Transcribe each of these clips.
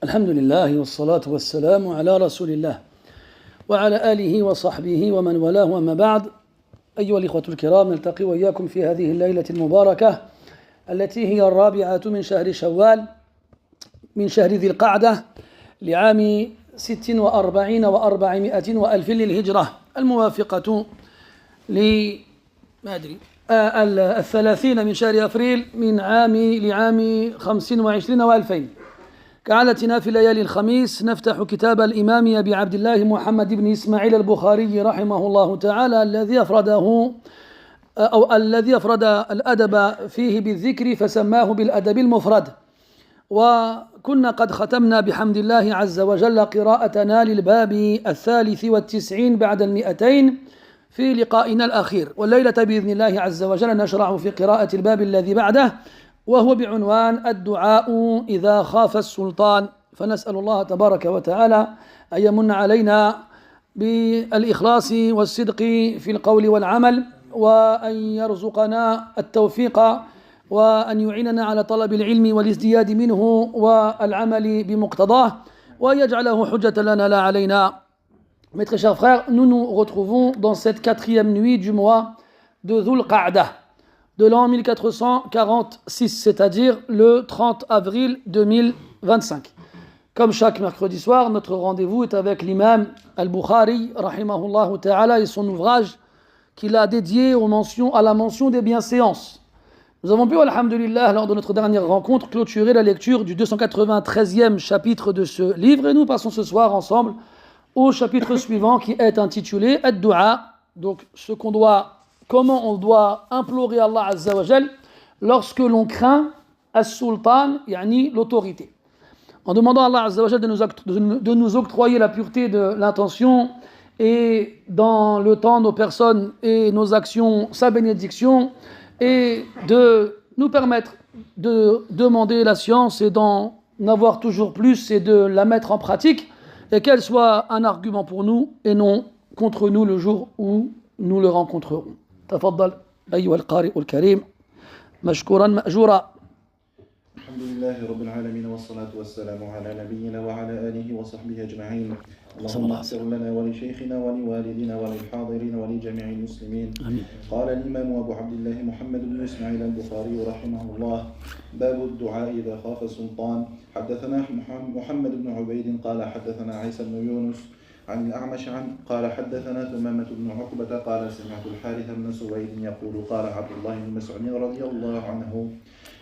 الحمد لله والصلاة والسلام على رسول الله وعلى آله وصحبه ومن والاه، وما بعد. أيها الإخوة الكرام، نلتقي وإياكم في هذه الليلة المباركة التي هي 4 من شهر شوال من شهر ذي القعدة لعام 46 و400 وألف للهجرة، الموافقة الثلاثين من شهر أفريل لعام 25 و2000. كعادتنا في ليالي الخميس نفتح كتاب الإمام أبي عبد الله محمد بن إسماعيل البخاري رحمه الله تعالى، الذي أفرد الأدب فيه بالذكر فسماه بالأدب المفرد. وكنا قد ختمنا بحمد الله عز وجل قراءتنا للباب 93 بعد 200 في لقائنا الأخير، والليلة بإذن الله عز وجل نشرع في قراءة الباب الذي بعده، وهو بعنوان الدعاء إذا خاف السلطان. فنسأل الله تبارك وتعالى أن يمن علينا بالإخلاص والصدق في القول والعمل، وأن يرزقنا التوفيق، وأن يعيننا على طلب العلم والازدياد منه والعمل بمقتضاه، وأن يجعله حجة لنا لا علينا. Mes très chers frères, nous nous retrouvons dans cette 4e nuit du mois de Dhul Qa'dah, de l'an 1446, c'est-à-dire le 30 avril 2025. Comme chaque mercredi soir, notre rendez-vous est avec l'imam al-Bukhari, rahimahullah ta'ala, et son ouvrage qu'il a dédié à la mention des bienséances. Nous avons pu, alhamdulillah, lors de notre dernière rencontre, clôturer la lecture du 293e chapitre de ce livre, et nous passons ce soir ensemble au chapitre suivant qui est intitulé Ad-Du'a, donc comment on doit implorer Allah Azza wa Jal lorsque l'on craint As-Sultan, yani l'autorité. En demandant à Allah Azza wa Jal de nous octroyer la pureté de l'intention et dans le temps nos personnes et nos actions, sa bénédiction, et de nous permettre de demander la science et d'en avoir toujours plus et de la mettre en pratique, et qu'elle soit un argument pour nous et non contre nous le jour où nous le rencontrerons. تفضل أيها القارئ الكريم مشكورا مأجورا. الحمد لله رب العالمين، والصلاة والسلام على نبينا وعلى آله وصحبه أجمعين. اللهم اغفر لنا ولشيخنا ولوالدنا وللحاضرين ولجميع المسلمين. آمين. قال الإمام أبو عبد الله محمد بن إسماعيل البخاري رحمه الله: باب الدعاء إذا خاف السلطان. حدثنا محمد بن عبيد قال حدثنا عيسى بن يونس عن الأعمش قال حدثنا ثمامة بن عقبة قال سمعت الحارث بن سويد يقول قال عبد الله بن مسعود رضي الله عنه: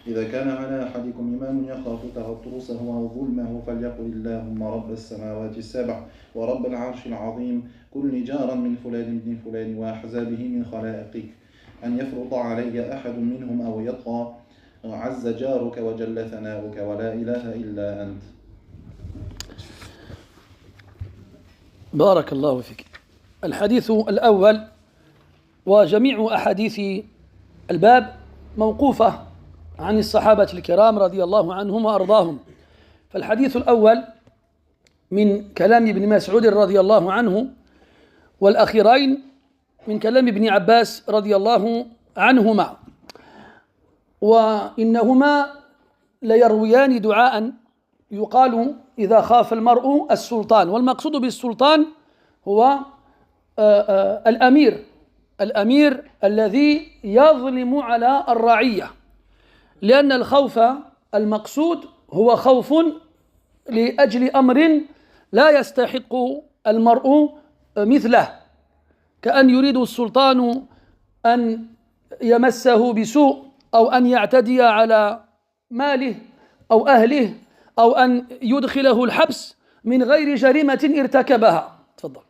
إذا كان على أحدكم إمام يخاف تغطرسه أو ظلمه فليقل اللهم رب السماوات السبع ورب العرش العظيم كن جارا من فلان بن فلان وأحزابه من خلائقك أن يفرط علي أحد منهم أو يطغى عز جارك وجل ثناؤك ولا إله إلا أنت. بارك الله فيك. الحديث الأول، وجميع أحاديث الباب موقوفة عن الصحابة الكرام رضي الله عنهم وأرضاهم. فالحديث الأول من كلام ابن مسعود رضي الله عنه، والأخيرين من كلام ابن عباس رضي الله عنهما، وإنهما ليرويان دعاء يقال إذا خاف المرء السلطان. والمقصود بالسلطان هو الأمير الذي يظلم على الرعية، لأن الخوف المقصود هو خوف لأجل أمر لا يستحق المرء مثله، كأن يريد السلطان أن يمسه بسوء أو أن يعتدي على ماله أو أهله أو أن يدخله الحبس من غير جريمة ارتكبها. تفضل.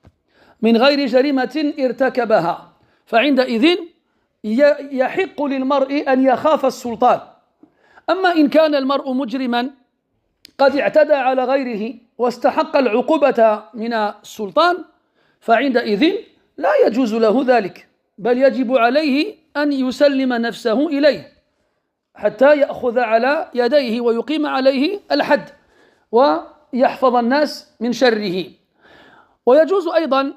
من غير جريمة ارتكبها، فعندئذ يحق للمرء أن يخاف السلطان. أما إن كان المرء مجرما قد اعتدى على غيره واستحق العقوبة من السلطان، فعندئذ لا يجوز له ذلك، بل يجب عليه أن يسلم نفسه إليه حتى يأخذ على يديه ويقيم عليه الحد ويحفظ الناس من شره. ويجوز أيضا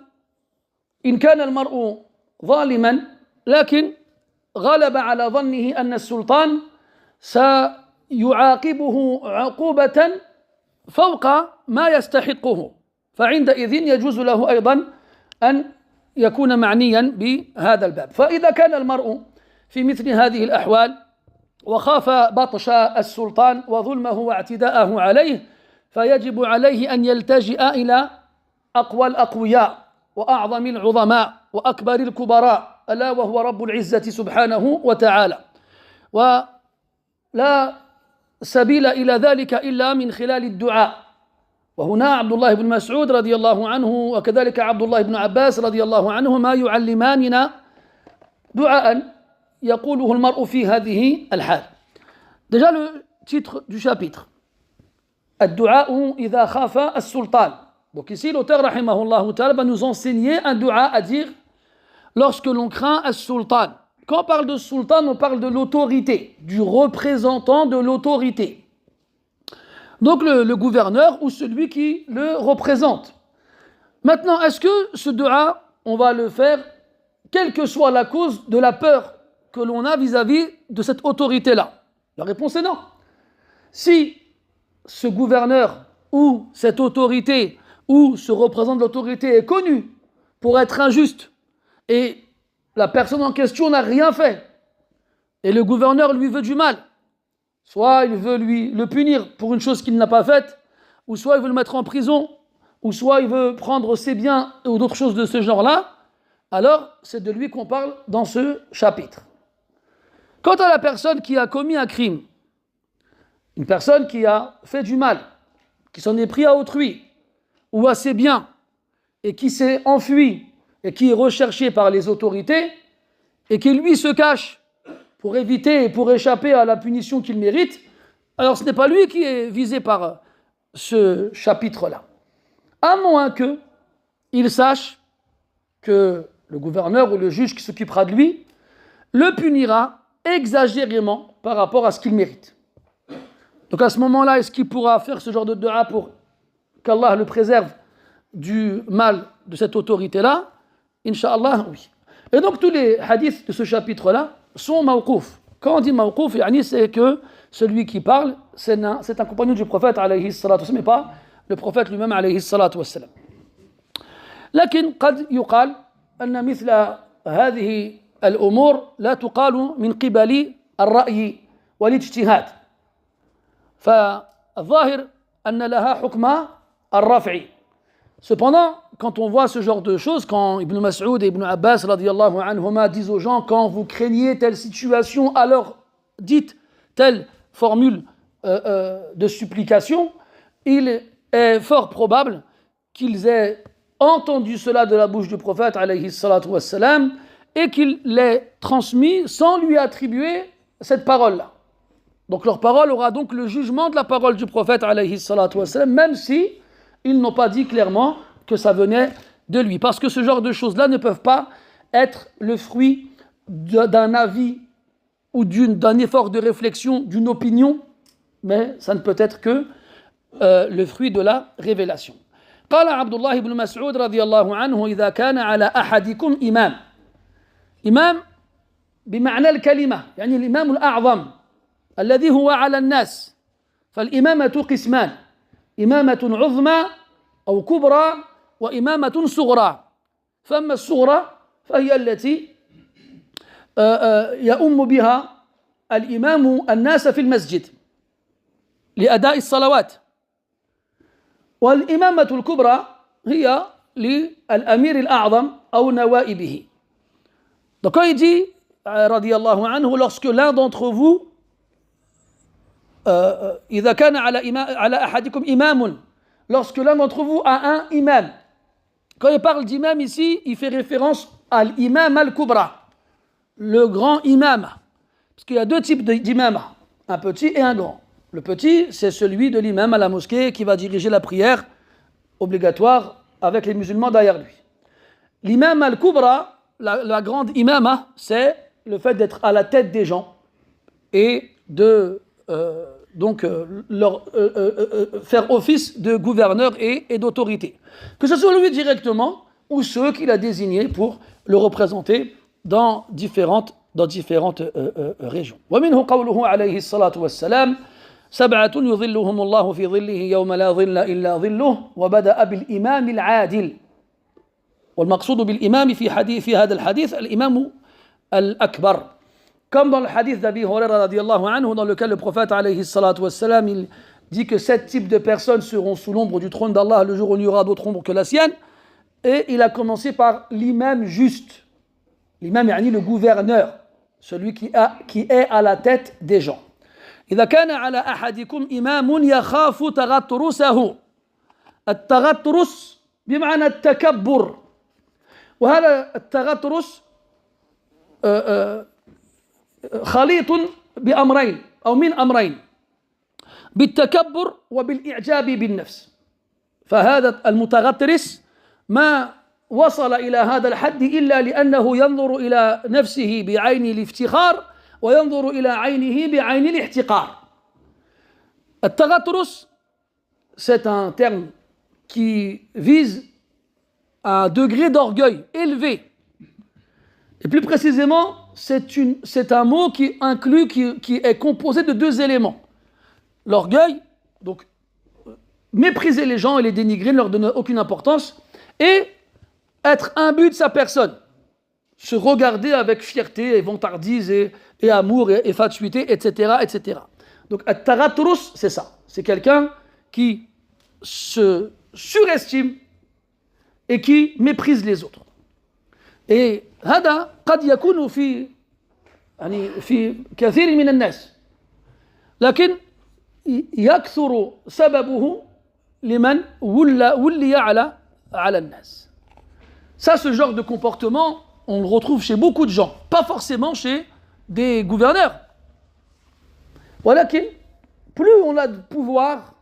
إن كان المرء ظالما لكن غلب على ظنه أن السلطان سيعاقبه عقوبة فوق ما يستحقه فعندئذ يجوز له أيضا أن يكون معنيا بهذا الباب. فإذا كان المرء في مثل هذه الأحوال وخاف بطش السلطان وظلمه واعتداءه عليه فيجب عليه أن يلتجئ إلى أقوى الأقوياء وأعظم العظماء وأكبر الكبراء ألا وهو رب العزة سبحانه وتعالى، ولا سبيل إلى ذلك إلا من خلال الدعاء. وهنا عبد الله بن مسعود رضي الله عنه وكذلك عبد الله بن عباس رضي الله عنهما يعلماننا دعاء يقوله المرء في هذه الحال. Déjà le titre du chapitre, الدعاء إذا خاف السلطان. Donc ici l'auteur rahimahullah ta'ala va nous enseigner un dua à dire lorsque l'on craint as-sultan. Quand on parle de sultan, on parle de l'autorité, du représentant de l'autorité. Donc le gouverneur ou celui qui le représente. Maintenant, est-ce que ce dua, on va le faire quelle que soit la cause de la peur que l'on a vis-à-vis de cette autorité-là? La réponse est non. Si ce gouverneur ou cette autorité ou ce représentant de l'autorité est connu pour être injuste et la personne en question n'a rien fait et le gouverneur lui veut du mal, soit il veut le punir pour une chose qu'il n'a pas faite, ou soit il veut le mettre en prison, ou soit il veut prendre ses biens ou d'autres choses de ce genre-là, alors c'est de lui qu'on parle dans ce chapitre. Quant à la personne qui a commis un crime, une personne qui a fait du mal, qui s'en est pris à autrui ou à ses biens et qui s'est enfui et qui est recherché par les autorités et qui lui se cache pour éviter et pour échapper à la punition qu'il mérite, alors ce n'est pas lui qui est visé par ce chapitre-là. À moins qu'il sache que le gouverneur ou le juge qui s'occupera de lui le punira exagérément par rapport à ce qu'il mérite. Donc à ce moment-là, est-ce qu'il pourra faire ce genre de dua pour qu'Allah le préserve du mal de cette autorité-là? Inch'Allah, oui. Et donc tous les hadiths de ce chapitre-là sont mawqouf. Quand on dit mawqouf, c'est que celui qui parle, c'est un compagnon du prophète alayhi salatu wassalam, mais pas le prophète lui-même alayhi salatu wassalam. لكن قد يقال أن مثل هذه الأمور لا تقال من قبل الرأي والاجتهاد، فالظاهر أن لها حكم الرفع. Cependant, quand on voit ce genre de choses, quand Ibn Mas'ud et Ibn Abbas radiyallahu anhuma disent aux gens, quand vous craignez telle situation, alors dites telle formule de supplication, il est fort probable qu'ils aient entendu cela de la bouche du prophète alayhi salatu wassalam et qu'il l'ait transmis sans lui attribuer cette parole-là. Donc leur parole aura donc le jugement de la parole du prophète alayhi salatu wassalam, même si ils n'ont pas dit clairement que ça venait de lui. Parce que ce genre de choses-là ne peuvent pas être le fruit d'un avis ou d'un effort de réflexion, d'une opinion, mais ça ne peut être que le fruit de la révélation. قال عبد الله بن مسعود رضي الله عنه إذا كان على أحدكم إمام بمعنى الكلمة، يعني الإمام الأعظم الذي هو على الناس، فالإمامة قسمان: إمامة عظمى أو كبرى وإمامة صغرى. فأما الصغرى فهي التي يؤم بها الإمام الناس في المسجد لأداء الصلوات، والإمامة الكبرى هي للأمير الأعظم أو نوائبه. Donc quand il dit رضي الله عنه, lorsque l'un d'entre vous إذا كان على أحدكم إمام, lorsque l'un d'entre vous a un imam. Quand il parle d'imam ici, il fait référence à l'imam al-kubra, le grand imam. Parce qu'il y a deux types d'imam, un petit et un grand. Le petit, c'est celui de l'imam à la mosquée qui va diriger la prière obligatoire avec les musulmans derrière lui. L'imam al-kubra, la grande imama, c'est le fait d'être à la tête des gens et de leur faire office de gouverneur et d'autorité. Que ce soit lui directement ou ceux qu'il a désignés pour le représenter dans différentes régions. ومنه قوله عليه الصلاة والسلام: سبعة يظلهم الله في ظله يوم لا ظل إلا ظله وبدأ بالإمام العادل والمقصود بالإمام في هذا الحديث الإمام الأكبر comme dans le hadith d'Abi Huraira radiallahu anhu dans lequel le prophète alayhi salatu wassalam il dit que 7 types de personnes seront sous l'ombre du trône d'Allah le jour où il n'y aura d'autre ombre que la sienne et il a commencé par l'imam juste l'imam yani le gouverneur celui qui est à la tête des gens إذا كان على أحدكم إمام يخاف تغطرسه التغطرس بمعنى التكبر وهذا التغطرس خليط بأمرين أو من أمرين بالتكبر وبالإعجاب بالنفس فهذا المتغطرس ما وصل إلى هذا الحد إلا لأنه ينظر إلى نفسه بعين الافتخار وينظر إلى عينه بعين الاحتقار التغطرس c'est un terme qui vise un degré d'orgueil élevé et plus précisément c'est un mot qui inclut qui est composé de 2 éléments l'orgueil donc mépriser les gens et les dénigrer ne leur donner aucune importance et être imbu de sa personne se regarder avec fierté et vantardise et amour et fatuité, etc., etc. Donc, at-taghatrus, c'est ça. C'est quelqu'un qui se surestime et qui méprise les autres. Et هذا قد يكون في كثير من الناس لكن يكثر سببه لمن ولي على الناس. Ça, ce genre de comportement, on le retrouve chez beaucoup de gens, pas forcément chez des gouverneurs. ولكن plus on a de pouvoir,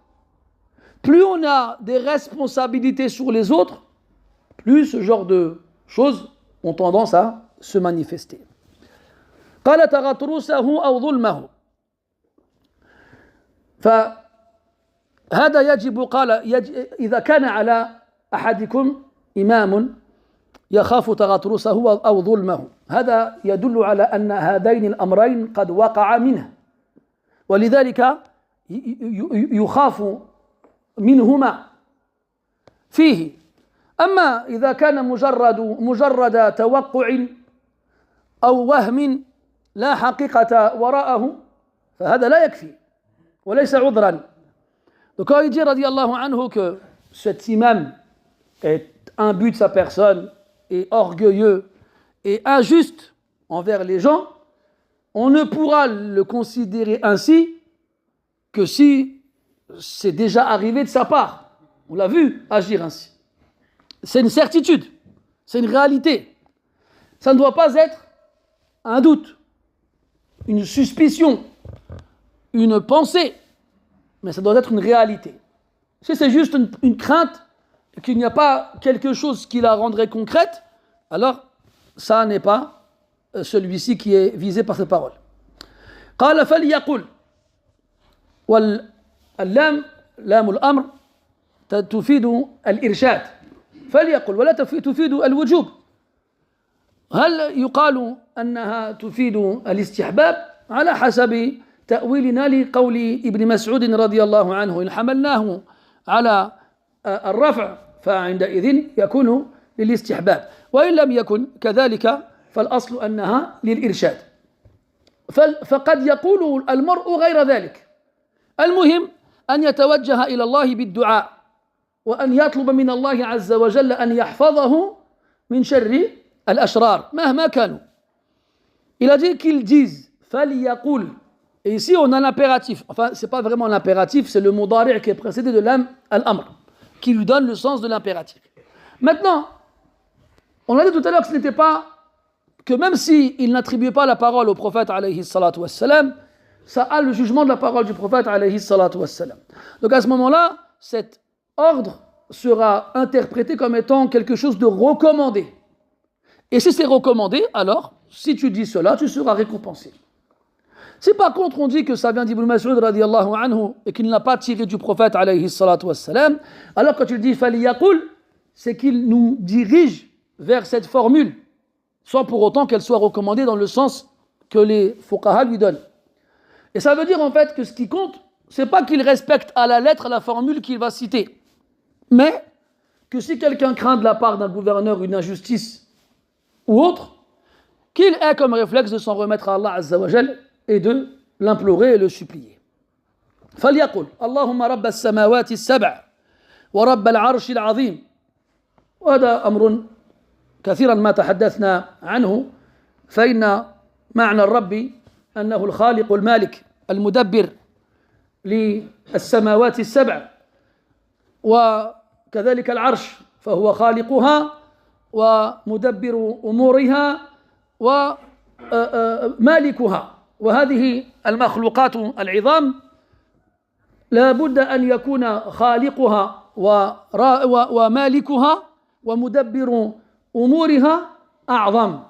plus on a des responsabilités sur les autres, plus ce genre de choses ont tendance à se manifester. قال تغطرسه أو ظلمه فهذا يجب قال إذا كان على أحدكم إمام يخاف تغطرسه أو ظلمه هذا يدل على أن هذين الأمرين قد وقع منه ولذلك يخاف منهما فيه أما إذا كان مجرد توقع أو وهم لا حقيقة وراءه فهذا لا يكفي وليس عذرا. Donc quand il dit radiallahu anhu que cet imam est imbu de sa personne et orgueilleux et injuste envers les gens, on ne pourra le considérer ainsi que si c'est déjà arrivé de sa part. On l'a vu agir ainsi. C'est une certitude, c'est une réalité. Ça ne doit pas être un doute, une suspicion, une pensée, mais ça doit être une réalité. Si c'est juste une crainte, qu'il n'y a pas quelque chose qui la rendrait concrète, alors ça n'est pas celui-ci qui est visé par cette parole. قال فليقل واللام لام الأمر تفيد الإرشاد فليقل ولا تفيد الوجوب هل يقال أنها تفيد الاستحباب على حسب تأويلنا لقول ابن مسعود رضي الله عنه إن حملناه على الرفع فعندئذ يكون للاستحباب وإن لم يكن كذلك فالأصل أنها للإرشاد فقد يقول المرء غير ذلك المهم أن يتوجه إلى الله بالدعاء وأن يطلب من الله عز وجل أن يحفظه من شر الأشرار مهما كانوا. Il a dit qu'ils disent فليقل. Et ici on a l'impératif, enfin c'est pas vraiment l'impératif, c'est le mudari' qui est précédé de l'am al-amr qui lui donne le sens de l'impératif. Maintenant, on a dit tout à l'heure que ce n'était pas que même s'il n'attribuait pas la parole au prophète alayhi salatu wassalam, ça a le jugement de la parole du prophète alayhi salatu wassalam. Donc à ce moment-là, cet ordre sera interprété comme étant quelque chose de recommandé. Et si c'est recommandé, alors, si tu dis cela, tu seras récompensé. Si par contre on dit que ça vient d'Ibn Mas'ud radiyallahu anhu et qu'il ne l'a pas tiré du prophète alayhi salatu wassalam, alors quand tu dis faliyaqul, c'est qu'il nous dirige vers cette formule, sans pour autant qu'elle soit recommandée dans le sens que les fuqaha lui donnent. Et ça veut dire en fait que ce qui compte, c'est pas qu'il respecte à la lettre la formule qu'il va citer, mais que si quelqu'un craint de la part d'un gouverneur une injustice ou autre, qu'il ait comme réflexe de s'en remettre à Allah Azza wa Jal et de l'implorer et le supplier. فليقل اللهم رب السماوات السبع ورب العرش العظيم. وهذا أمر كثيرا ما تحدثنا عنه، فإن معنى الرب أنه الخالق المالك المدبر للسماوات السبع، وكذلك العرش فهو خالقها ومدبر أمورها ومالكها. وهذه المخلوقات العظام لا بد أن يكون خالقها ومالكها ومدبر أمورها أعظم،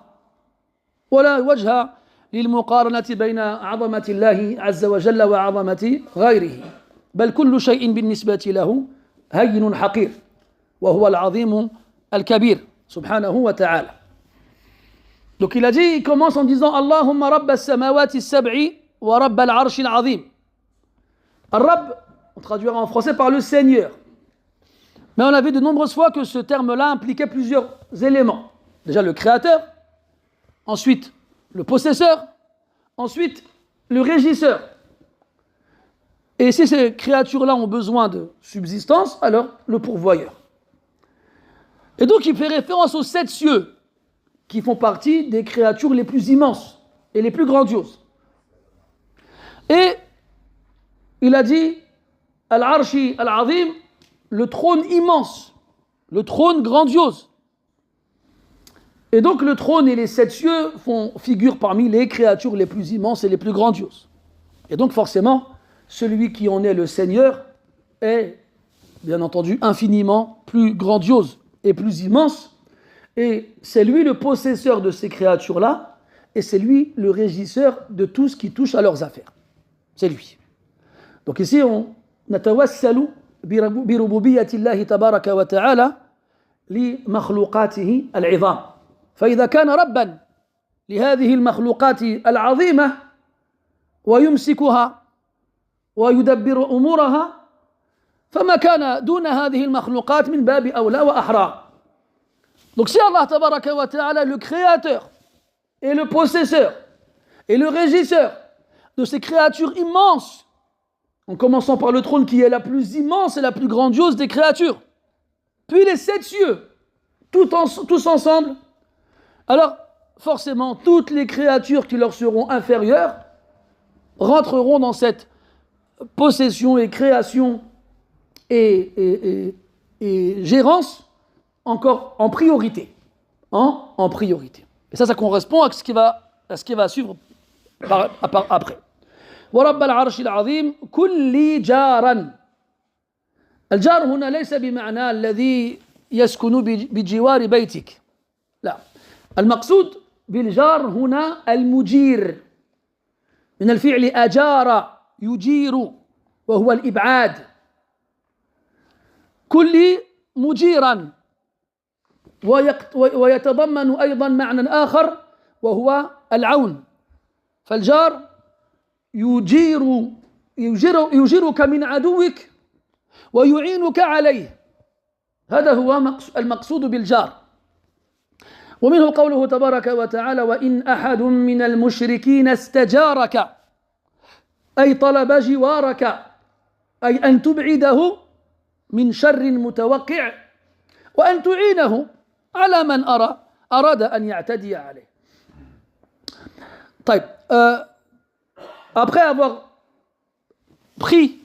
ولا وجه للمقارنة بين عظمة الله عز وجل وعظمة غيره، بل كل شيء بالنسبة له هين حقير، وهو العظيم الكبير سبحانه وتعالى. Donc il a dit, il commence en disant Allahumma rabb as-samawati as-sab'i wa rabb al-arsh al-azim. Al-Rabb, on traduira en français par le Seigneur. Mais on a vu de nombreuses fois que ce terme-là impliquait plusieurs éléments. Déjà le créateur, ensuite le possesseur, ensuite le régisseur. Et si ces créatures-là ont besoin de subsistance, alors le pourvoyeur. Et donc il fait référence aux 7 cieux, qui font partie des créatures les plus immenses et les plus grandioses. Et il a dit Al-Arshi Al-Azim, le trône immense, le trône grandiose. Et donc le trône et les 7 cieux figurent parmi les créatures les plus immenses et les plus grandioses. Et donc forcément, celui qui en est le Seigneur est, bien entendu, infiniment plus grandiose et plus immense. Et c'est lui le possesseur de ces créatures-là, et c'est lui le régisseur de tout ce qui touche à leurs affaires. C'est lui. Donc ici, on natawassalu birububiyyati Allah tabaraka wa ta'ala li makhluqatihi al-'idham. فإذا كان ربا لهذه المخلوقات العظيمة ويمسكها ويدبر أمورها، فما كان دون هذه المخلوقات من باب أولى وأحرى. Donc si Allah tabaraka wa ta'ala, le créateur et le possesseur et le régisseur de ces créatures immenses, en commençant par le trône qui est la plus immense et la plus grandiose des créatures, puis les 7 cieux, tous ensemble, alors forcément toutes les créatures qui leur seront inférieures rentreront dans cette possession et création et gérance encore en priorité. En priorité. Et ça correspond à ce qui va suivre après. ورب العرش العظيم كل جارا. الجار هنا ليس بمعنى الذي يسكن بجوار بيتك، لا، المقصود بالجار هنا المجير، من الفعل أجار يجير وهو الإبعاد. كل مجيرا، ويتضمن أيضا معنى آخر وهو العون. فالجار يجيرك من عدوك ويعينك عليه، هذا هو المقصود بالجار. ومنه قوله تبارك وتعالى وإن أحد من المشركين استجارك، أي طلب جوارك، أي أن تبعده من شر متوقع وأن تعينه على من أراد أن يعتدي عليه. طيب، après avoir pris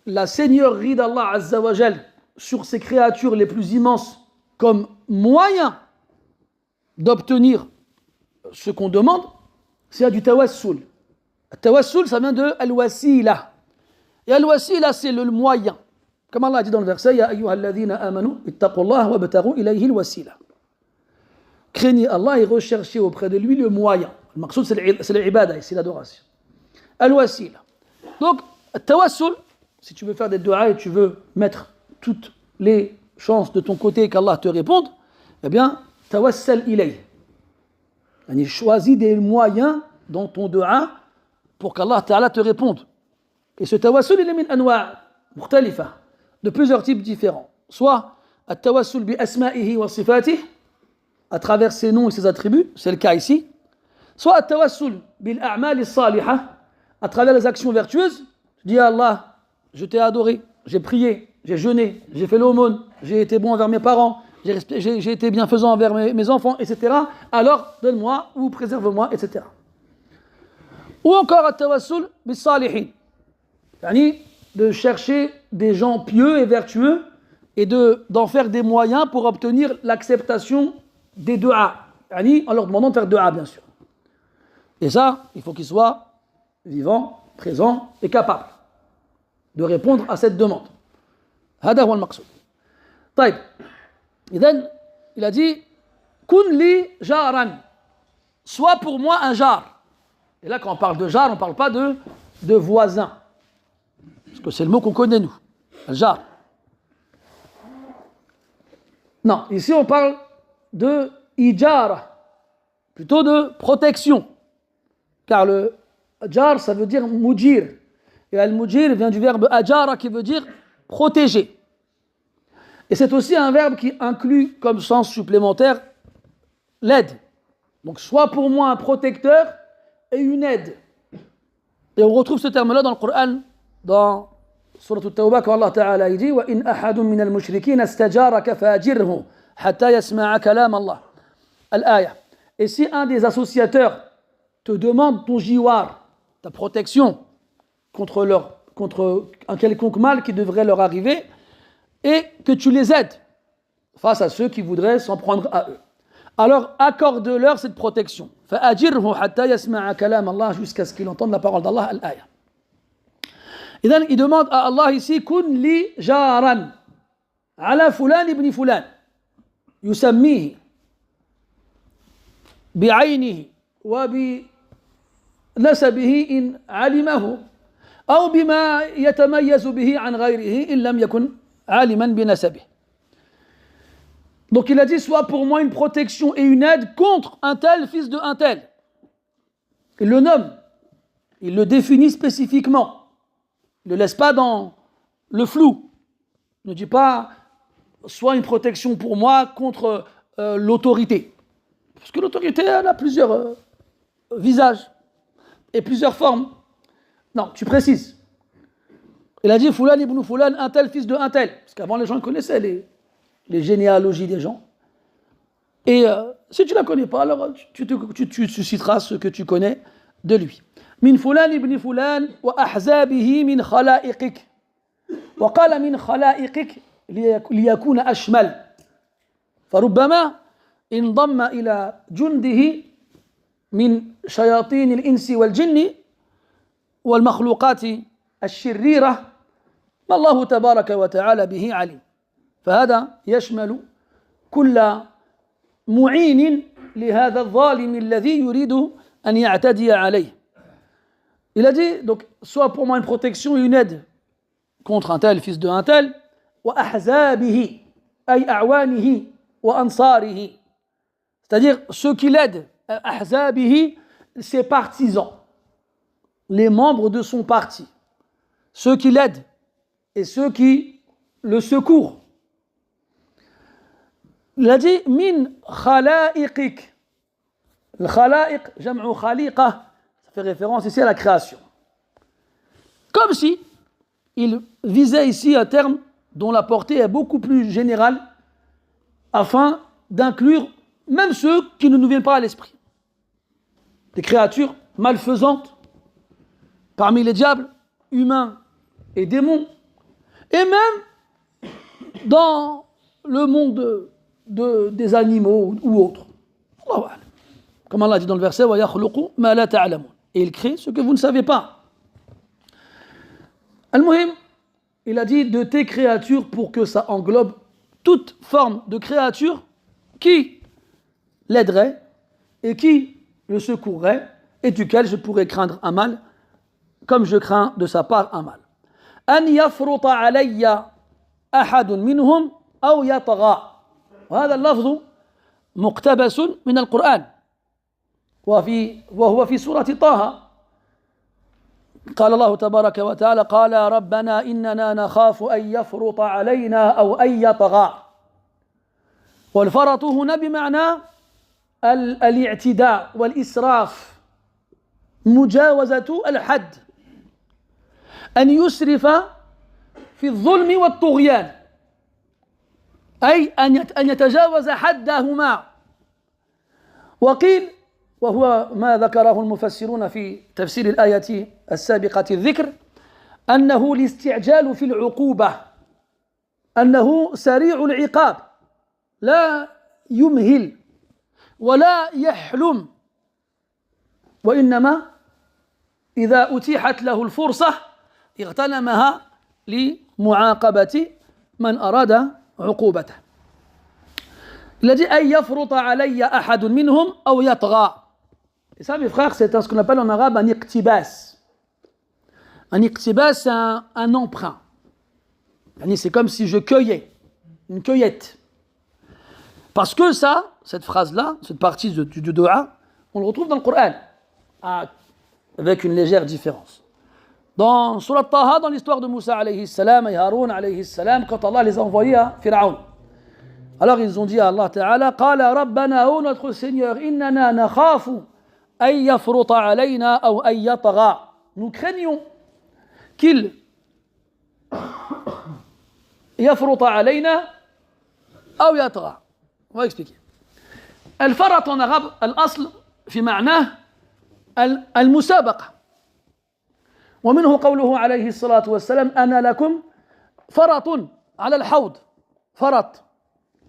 la seigneurie d'Allah Azza wa Jal sur ces créatures les plus immenses comme moyen d'obtenir ce qu'on demande, c'est du tawassul. Le tawassul, ça vient de al-wasila. Et al-wasila, c'est le moyen. Comme Allah a dit dans le verset, Ya ayyuhalladhina amanu, ittaqullaha wabtaghu ilayhi al-wasila. Craignez Allah et recherchez auprès de lui le moyen. Le maqsoud, c'est l'ibada, c'est l'adoration. Al-wasila. Donc, tawassul, si tu veux faire des du'a et tu veux mettre toutes les chances de ton côté qu'Allah te réponde, eh bien, tawassal ilayh. Choisis des moyens dans ton du'a pour qu'Allah Ta'ala te réponde. Et ce tawassul, il est min anwa' mukhtalifa, de plusieurs types différents. Soit at-tawassul bi asma'ihi wa sifatih, à travers ses noms et ses attributs, c'est le cas ici. Soit at-tawassul bil a'mal as-salihah, à travers les actions vertueuses. Je dis à Allah, je t'ai adoré, j'ai prié, j'ai jeûné, j'ai fait l'aumône, j'ai été bon envers mes parents, j'ai été bienfaisant envers mes enfants, etc. Alors, donne-moi ou préserve-moi, etc. Ou encore at-tawassul bis salihin, de chercher des gens pieux et vertueux et d'en faire des moyens pour obtenir l'acceptation des du'a, en leur demandant de faire du'a, bien sûr. Et ça, il faut qu'ils soient vivants, présents et capables de répondre à cette demande. هذا هو المقصود. طيب. إذن, il a dit kun li jaran, sois pour moi un jar. Et là, quand on parle de jar, on ne parle pas de voisin. Parce que c'est le mot qu'on connaît, nous. Un jar. Non, ici, on parle de ijara, plutôt de protection. Car le jar, ça veut dire mujir. Et al-mujir vient du verbe ajara qui veut dire protéger. Et c'est aussi un verbe qui inclut comme sens supplémentaire l'aide. Donc, soit pour moi un protecteur et une aide. Et on retrouve ce terme-là dans le Coran, dans Surah At-Tawbah, quand Allah Ta'ala dit wa in ahadun min al-mushrikin astajaraka fajirhu hatta yasma'a kalam Allah. Al-aya. Et si un des associateurs te demande ton jiwar, ta protection contre un quelconque mal qui devrait leur arriver, et que tu les aides face à ceux qui voudraient s'en prendre à eux, alors accorde-leur cette protection. فَأَجِرْهُ حَتَّى يَسْمَعَ كَلَامَ اللَّهِ, jusqu'à ce qu'il entende la parole d'Allah, al-aya. Et donc, il demande à Allah ici kun li jaran ala fulan ibn fulan yusammihi bi'aynihi wa bi nasabihi in alimahu أو بما يتميز به عن غيره إن لم يكن عالما بنسبه. Donc il a dit soit pour moi une protection et une aide contre un tel fils de un tel. Il le nomme, il le définit spécifiquement. Il ne le laisse pas dans le flou. Il ne dit pas soit une protection pour moi contre l'autorité. Parce que l'autorité elle a plusieurs visages et plusieurs formes. Non, tu précises. Il a dit Fulan ibn Fulan, un tel fils de un tel. Parce qu'avant, les gens connaissaient les généalogies des gens. Et si tu ne la connais pas, alors tu citeras ce que tu connais de lui. Min Fulan ibn Fulan wa ahzabihi min khala'iqik. Wa qala min khala'iqik liyakuna ashmal. فربما انضم إلى جنده من شياطين الإنس والجن والمخلوقات الشريرة ما الله تبارك وتعالى به عليم. فهذا يشمل كل معين لهذا الظالم الذي يريد أن يعتدي عليه. Il a dit, donc, soit pour moi une protection et une aide contre un tel, fils de un tel, وأحزابه أي أعوانه وأنصاره, c'est-à-dire ceux qui l'aident, أحزابه, ses partisans, les membres de son parti, ceux qui l'aident et ceux qui le secourent. Il a dit min khala'iqik. Le khala'iq, jam'u khaliqa, ça fait référence ici à la création. Comme si il visait ici un terme dont la portée est beaucoup plus générale afin d'inclure même ceux qui ne nous viennent pas à l'esprit. Des créatures malfaisantes parmi les diables, humains et démons, et même dans le monde des animaux ou autres. Comme Allah dit dans le verset وَيَخْلُقُ مَا لَا تَعْلَمُونَ, et il crée ce que vous ne savez pas. Al-Muhim, il a dit de tes créatures pour que ça englobe toute forme de créature qui l'aiderait et qui le secourrait et duquel je pourrais craindre un mal comme je crains de sa part un mal. أن يفرط علي أحد منهم أو يطغى. وهذا اللفظ مقتبس من القرآن وهو في سورة طه. قال الله تبارك وتعالى قال ربنا إننا نخاف أن يفرط علينا أو أن يطغى. والفرط هنا بمعنى الاعتداء والإسراف، مجاوزة الحد، أن يسرف في الظلم والطغيان، أي أن يتجاوز حدهما. وقيل، وهو ما ذكره المفسرون في تفسير الآية السابقة الذكر، أنه الاستعجال في العقوبة، أنه سريع العقاب، لا يمهل ولا يحلم، وإنما إذا أتيحت له الفرصة اغتنمها لمعاقبة من أراد عقوبته. الذي أن يفرط علي أحد منهم أو يطغى. Et ça, mes frères, c'est ce qu'on appelle en arabe un iqtibas. Un iqtibas, c'est un emprunt. C'est comme si je cueillais, une cueillette. Parce que ça, cette phrase-là, cette partie du dua, on le retrouve dans le Coran, avec une légère différence. Dans Surat Taha, dans l'histoire de Moussa alayhi salam et Haroun alayhi salam, quand Allah les a envoyés à Pharaon. Alors ils ont dit à Allah Ta'ala, Qala Rabbana, ô notre Seigneur, innana nakhafu ay yafruta alayna ou ay yatagha. Nous craignons qu'il yafruta alayna ou yatagha. On va expliquer. Al-farat en arabe, al-asl fi ma'nah al-musabaqa. ومنه قوله عليه الصلاة والسلام أنا لكم فرط على الحوض. فرط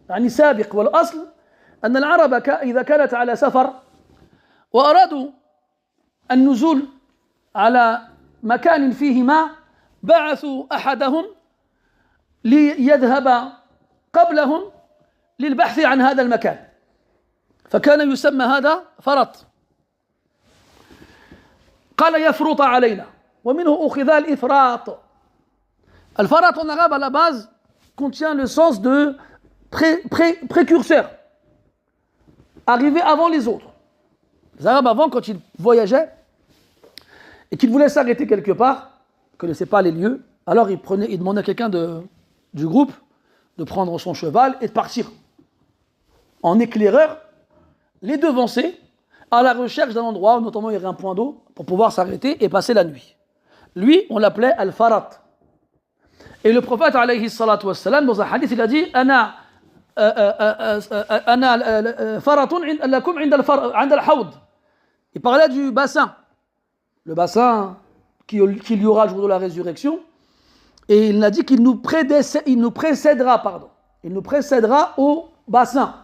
يعني سابق. والأصل أن العرب إذا كانت على سفر وأرادوا النزول على مكان فيه ماء بعثوا أحدهم ليذهب قبلهم للبحث عن هذا المكان، فكان يسمى هذا فرط. قال يفرط علينا، ومنه أخذ الإفراط. الفرط en arabe à la base contient le sens de précurseur, arrivé avant les autres. Les Arabes avant, quand ils voyageaient et qu'ils voulaient s'arrêter quelque part, ils ne connaissaient pas les lieux, alors ils demandaient à quelqu'un du groupe de prendre son cheval et de partir en éclaireur, les devancer à la recherche d'un endroit où notamment il y aurait un point d'eau pour pouvoir s'arrêter et passer la nuit. Lui, on l'appelait Al-Farat. Et le prophète, alayhi salatu wassalam, dans un hadith, il a dit Ana faratun lakum inda al-hawd. Il parlait du bassin. Le bassin qu'il y aura le jour de la résurrection. Et il a dit qu'il nous précédera, Il nous précédera au bassin.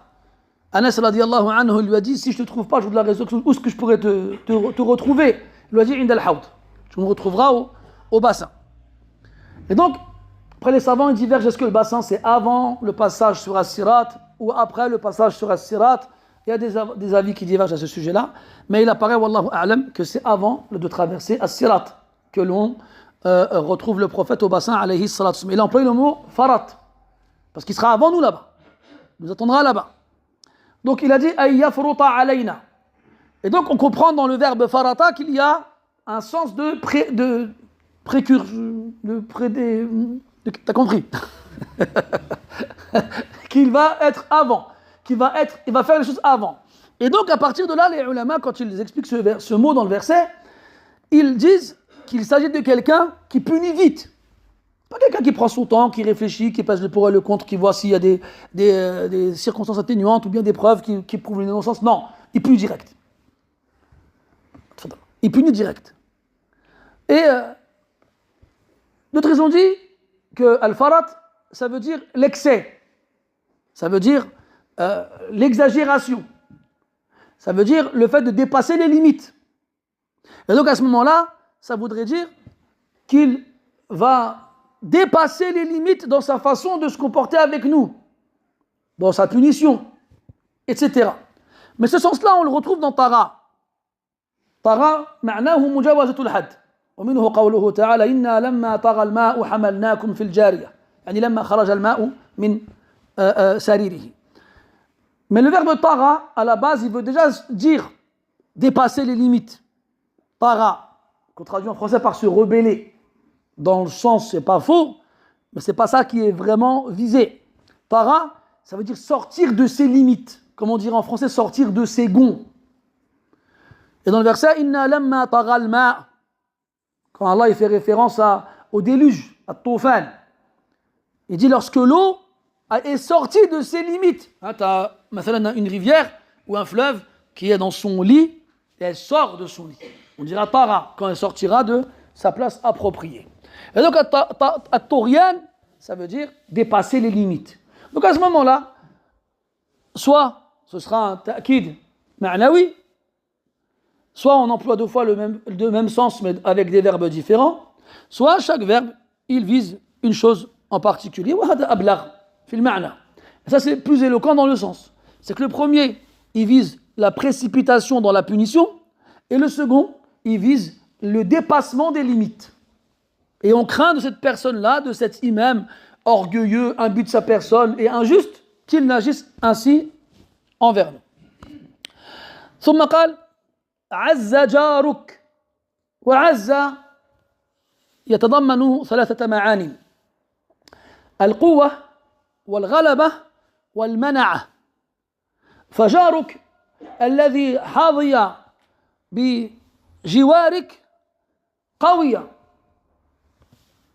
Anas radiyallahu anhu lui a dit si je ne te trouve pas le jour de la résurrection, où est-ce que je pourrais te retrouver? Il lui a dit inda al-hawd. Tu me retrouveras au bassin. Et donc, après les savants ils divergent, est-ce que le bassin c'est avant le passage sur As-Sirat ou après le passage sur As-Sirat? Il y a des avis qui divergent à ce sujet-là, mais il apparaît, wallahu a'lam, que c'est avant de traverser As-Sirat que l'on retrouve le prophète au bassin, alayhi salatu. Il a employé le mot farat, parce qu'il sera avant nous là-bas, il nous attendra là-bas. Donc il a dit ay yafruta alayna. Et donc on comprend dans le verbe farata qu'il y a un sens de t'as compris? Qu'il va être avant, il va faire les choses avant. Et donc à partir de là, les ulama, quand ils expliquent ce mot dans le verset, ils disent qu'il s'agit de quelqu'un qui punit vite. Pas quelqu'un qui prend son temps, qui réfléchit, qui pèse le pour et le contre, qui voit s'il y a des circonstances atténuantes ou bien des preuves qui prouvent l'innocence. Non, il punit direct. Il punit direct. Et d'autres ils ont dit que al-farat, ça veut dire l'excès, ça veut dire l'exagération, ça veut dire le fait de dépasser les limites. Et donc à ce moment-là, ça voudrait dire qu'il va dépasser les limites dans sa façon de se comporter avec nous, dans sa punition, etc. Mais ce sens-là, on le retrouve dans Tara. Tara, ma'nahu mujawazatul had. ومنه قوله تعالى إنا لما طغى الماء حملناكم في الجارية يعني لما خرج الماء من سريره. Mais le verbe tara à la base il veut déjà dire dépasser les limites. Tara, qu'on traduit en français par se rebeller. Dans le sens, c'est pas faux, mais c'est pas ça qui est vraiment visé. Tara, ça veut dire sortir de ses limites. Comme on dirait en français, sortir de ses gonds. Et dans le verset, Inna lamma tara al-ma', quand Allah il fait référence au déluge, à Toufan, il dit lorsque l'eau est sortie de ses limites. Tu as une rivière ou un fleuve qui est dans son lit et elle sort de son lit. On dira Tara quand elle sortira de sa place appropriée. Et donc, at-Turiyan, ça veut dire dépasser les limites. Donc à ce moment-là, soit ce sera un ta'kid ma'nawi, soit on emploie deux fois le même sens mais avec des verbes différents, soit chaque verbe, il vise une chose en particulier. Ça c'est plus éloquent dans le sens. C'est que le premier, il vise la précipitation dans la punition, et le second, il vise le dépassement des limites. Et on craint de cette personne-là, de cet imam orgueilleux, imbu de sa personne et injuste, qu'il n'agisse ainsi envers nous. ثم قال عز جارك. وعز يتضمن ثلاثة معاني: القوة والغلبة والمنعة. فجارك الذي حظي بجوارك قوي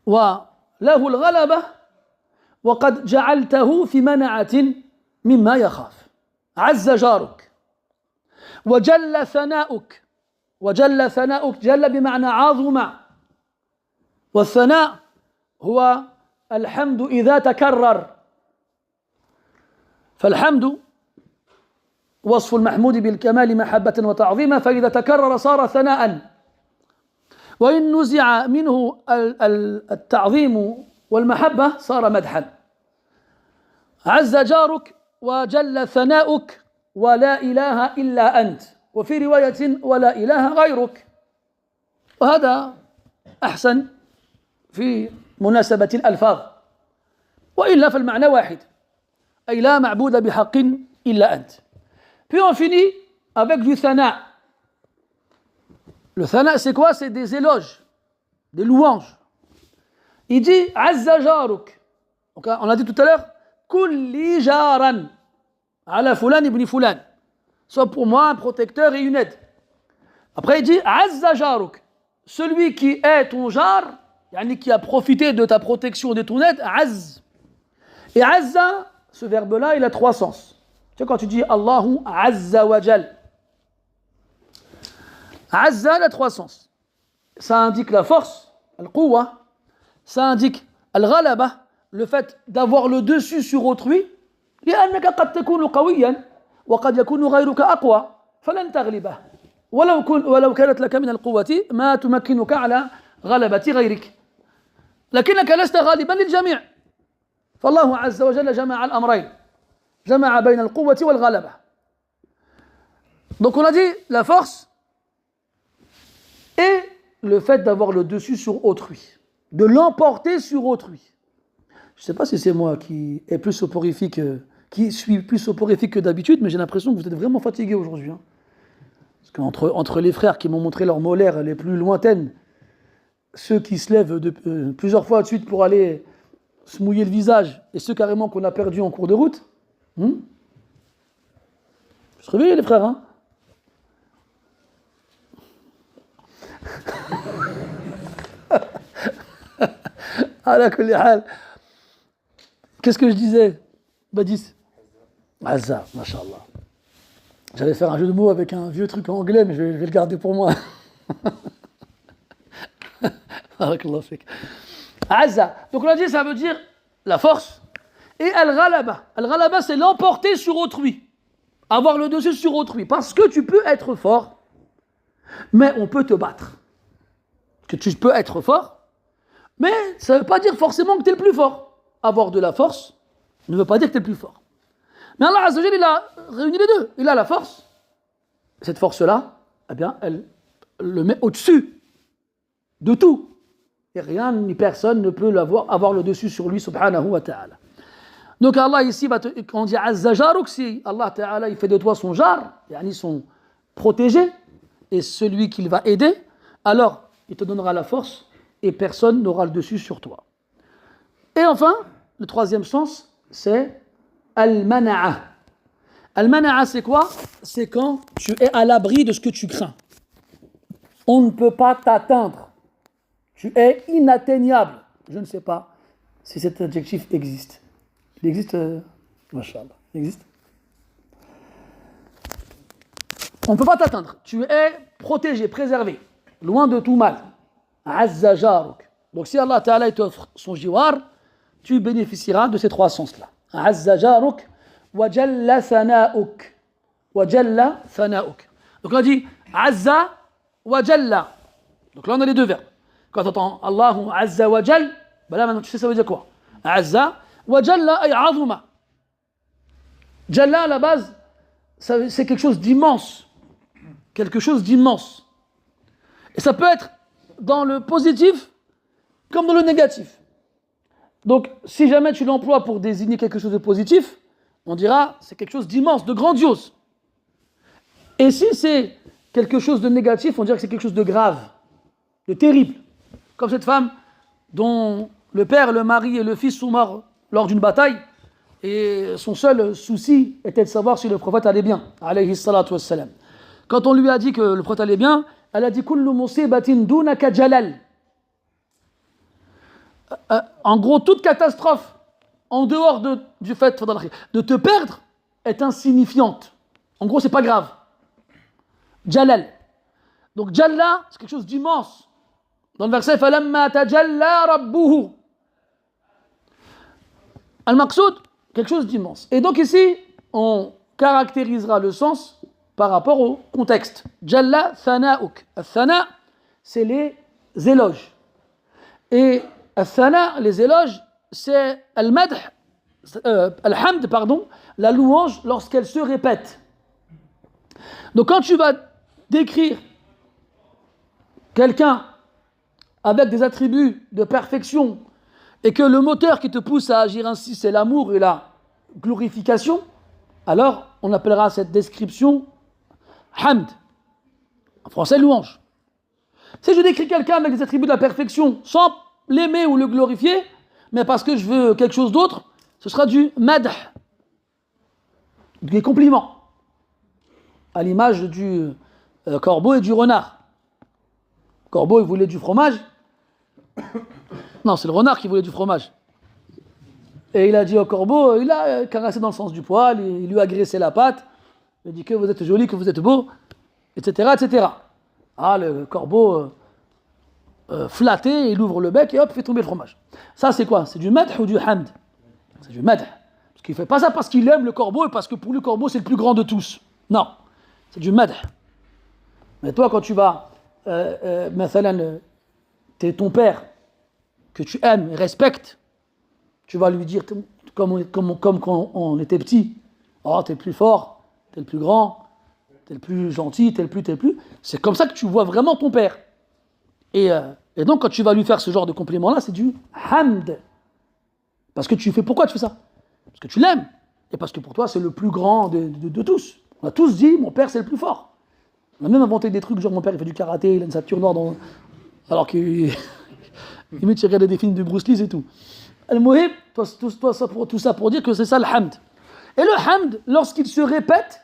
وله الغلبة وقد جعلته في منعة مما يخاف. عز جارك وجل ثناؤك. وجل ثناؤك، جل بمعنى عظم، والثناء هو الحمد إذا تكرر. فالحمد وصف المحمود بالكمال محبة وتعظيما، فإذا تكرر صار ثناء، وإن نزع منه التعظيم والمحبة صار مدحا. عز جارك وجل ثناؤك ولا إله إلا أنت، وفي رواية ولا إله غيرك. وهذا أحسن في مناسبة الألفاظ، وإلا فالمعنى واحد، أي لا معبود بحق إلا أنت. Puis on finit avec du thana. Le thana, c'est quoi? C'est des éloges, des louanges. Il dit Azza jaruk. Donc, on a dit tout à l'heure Kulli jaran ala fulan ibn fulan. Soit pour moi un protecteur et une aide. Après il dit Azza jaruk. Celui qui est ton jar, yani qui a profité de ta protection et de ton aide, Az. Et Azza, ce verbe-là, il a trois sens. Tu sais, quand tu dis Allahu Azza wa Jal, Azza, il a trois sens. Ça indique la force, al-quwa. Ça indique al-ghalaba, le fait d'avoir le dessus sur autrui. لأنك قد تكون قويا وقد يكون غيرك أقوى فلن تغلبه ولو كانت لك من القوة ما تمكنك على غلبة غيرك لكنك لست غالبا للجميع. فالله عز وجل جمع الأمرين، جمع بين القوة والغلبة. Donc on a dit la force et le fait d'avoir le dessus sur autrui, de l'emporter sur autrui. Je ne sais pas si c'est moi qui est plus soporifique, qui suis plus soporifique que d'habitude, mais j'ai l'impression que vous êtes vraiment fatigués aujourd'hui. Hein. Parce qu'entre les frères qui m'ont montré leurs molaires les plus lointaines, ceux qui se lèvent plusieurs fois de suite pour aller se mouiller le visage, et ceux carrément qu'on a perdus en cours de route, je se réveille les frères, hein. Qu'est-ce que je disais, Badis? Azza, mashallah. J'allais faire un jeu de mots avec un vieux truc en anglais, mais je vais le garder pour moi. Azza. Donc on a dit, ça veut dire la force. Et al-ghalaba. Al-ghalaba, c'est l'emporter sur autrui. Avoir le dessus sur autrui. Parce que tu peux être fort, mais on peut te battre. Que tu peux être fort, mais ça ne veut pas dire forcément que tu es le plus fort. Avoir de la force ne veut pas dire que tu es le plus fort. Mais Allah Azza wa Jalla, il a réuni les deux. Il a la force. Cette force-là, eh bien, elle le met au-dessus de tout. Et rien ni personne ne peut avoir le dessus sur lui, subhanahu wa ta'ala. Donc Allah ici, quand on dit Azza jaruk, si Allah ta'ala, il fait de toi son jar, yani son protégé, et celui qu'il va aider, alors il te donnera la force et personne n'aura le dessus sur toi. Et enfin, le troisième sens, c'est al-mana'a. Al-mana'a, c'est quoi? C'est quand tu es à l'abri de ce que tu crains. On ne peut pas t'atteindre. Tu es inatteignable. Je ne sais pas si cet adjectif existe. Il existe, Masha'Allah, il existe. On ne peut pas t'atteindre. Tu es protégé, préservé, loin de tout mal. Azza jaruk. Donc si Allah Ta'ala t'offre son jiwar, tu bénéficieras de ces trois sens-là. Azza jaruk wa jalla sana'uk. Wa jalla sana'uk. Donc on a dit Azza wa jalla. Donc là on a les deux verbes. Quand tu entends Allahu Azza wa jal, ben là maintenant tu sais ça veut dire quoi. Azza wa jalla ay azuma. Jalla à la base, c'est quelque chose d'immense. Quelque chose d'immense. Et ça peut être dans le positif comme dans le négatif. Donc, si jamais tu l'emploies pour désigner quelque chose de positif, on dira c'est quelque chose d'immense, de grandiose. Et si c'est quelque chose de négatif, on dirait que c'est quelque chose de grave, de terrible. Comme cette femme dont le père, le mari et le fils sont morts lors d'une bataille, et son seul souci était de savoir si le prophète allait bien, alayhi salatu wassalam. Quand on lui a dit que le prophète allait bien, elle a dit kullu musibatin dunaka jalal. En gros, toute catastrophe en dehors du fait de te perdre est insignifiante. En gros, c'est pas grave. Jalal. Donc Jalla, c'est quelque chose d'immense. Dans le verset falamma tajalla rabbuhu. Al-Maqsoud, quelque chose d'immense. Et donc ici, on caractérisera le sens par rapport au contexte. Jalla thana'uk. Al-thana, c'est les éloges. Et al-thana, les éloges, c'est al-madh, al-hamd, pardon, la louange lorsqu'elle se répète. Donc quand tu vas décrire quelqu'un avec des attributs de perfection et que le moteur qui te pousse à agir ainsi, c'est l'amour et la glorification, alors on appellera cette description hamd. En français, louange. Si je décris quelqu'un avec des attributs de la perfection sans l'aimer ou le glorifier, mais parce que je veux quelque chose d'autre, ce sera du madh, des compliments, à l'image du corbeau et du renard. Le corbeau, il voulait du fromage. Non, c'est le renard qui voulait du fromage. Et il a dit au corbeau, il a caressé dans le sens du poil, il lui a graissé la patte, il a dit que vous êtes joli, que vous êtes beau, etc., etc. Ah, le corbeau flatté, il ouvre le bec et hop, fait tomber le fromage. Ça, c'est quoi? C'est du madh ou du hamd? C'est du madh. Parce qu'il ne fait pas ça parce qu'il aime le corbeau et parce que pour lui, le corbeau, c'est le plus grand de tous. Non, c'est du madh. Mais toi, quand tu vas, t'es ton père, que tu aimes et respectes, tu vas lui dire, comme quand on était petit, oh, t'es le plus fort, t'es le plus grand, t'es le plus gentil, t'es le plus. C'est comme ça que tu vois vraiment ton père. Et donc, quand tu vas lui faire ce genre de compliment-là, c'est du hamd. Parce que pourquoi tu fais ça? Parce que tu l'aimes. Et parce que pour toi, c'est le plus grand de tous. On a tous dit, mon père, c'est le plus fort. On a même inventé des trucs, genre mon père, il fait du karaté, il a une ceinture noire alors qu'il limite, il regardait des films de Bruce Lee et tout. Al-Muhib, tout ça pour dire que c'est ça le hamd. Et le hamd, lorsqu'il se répète,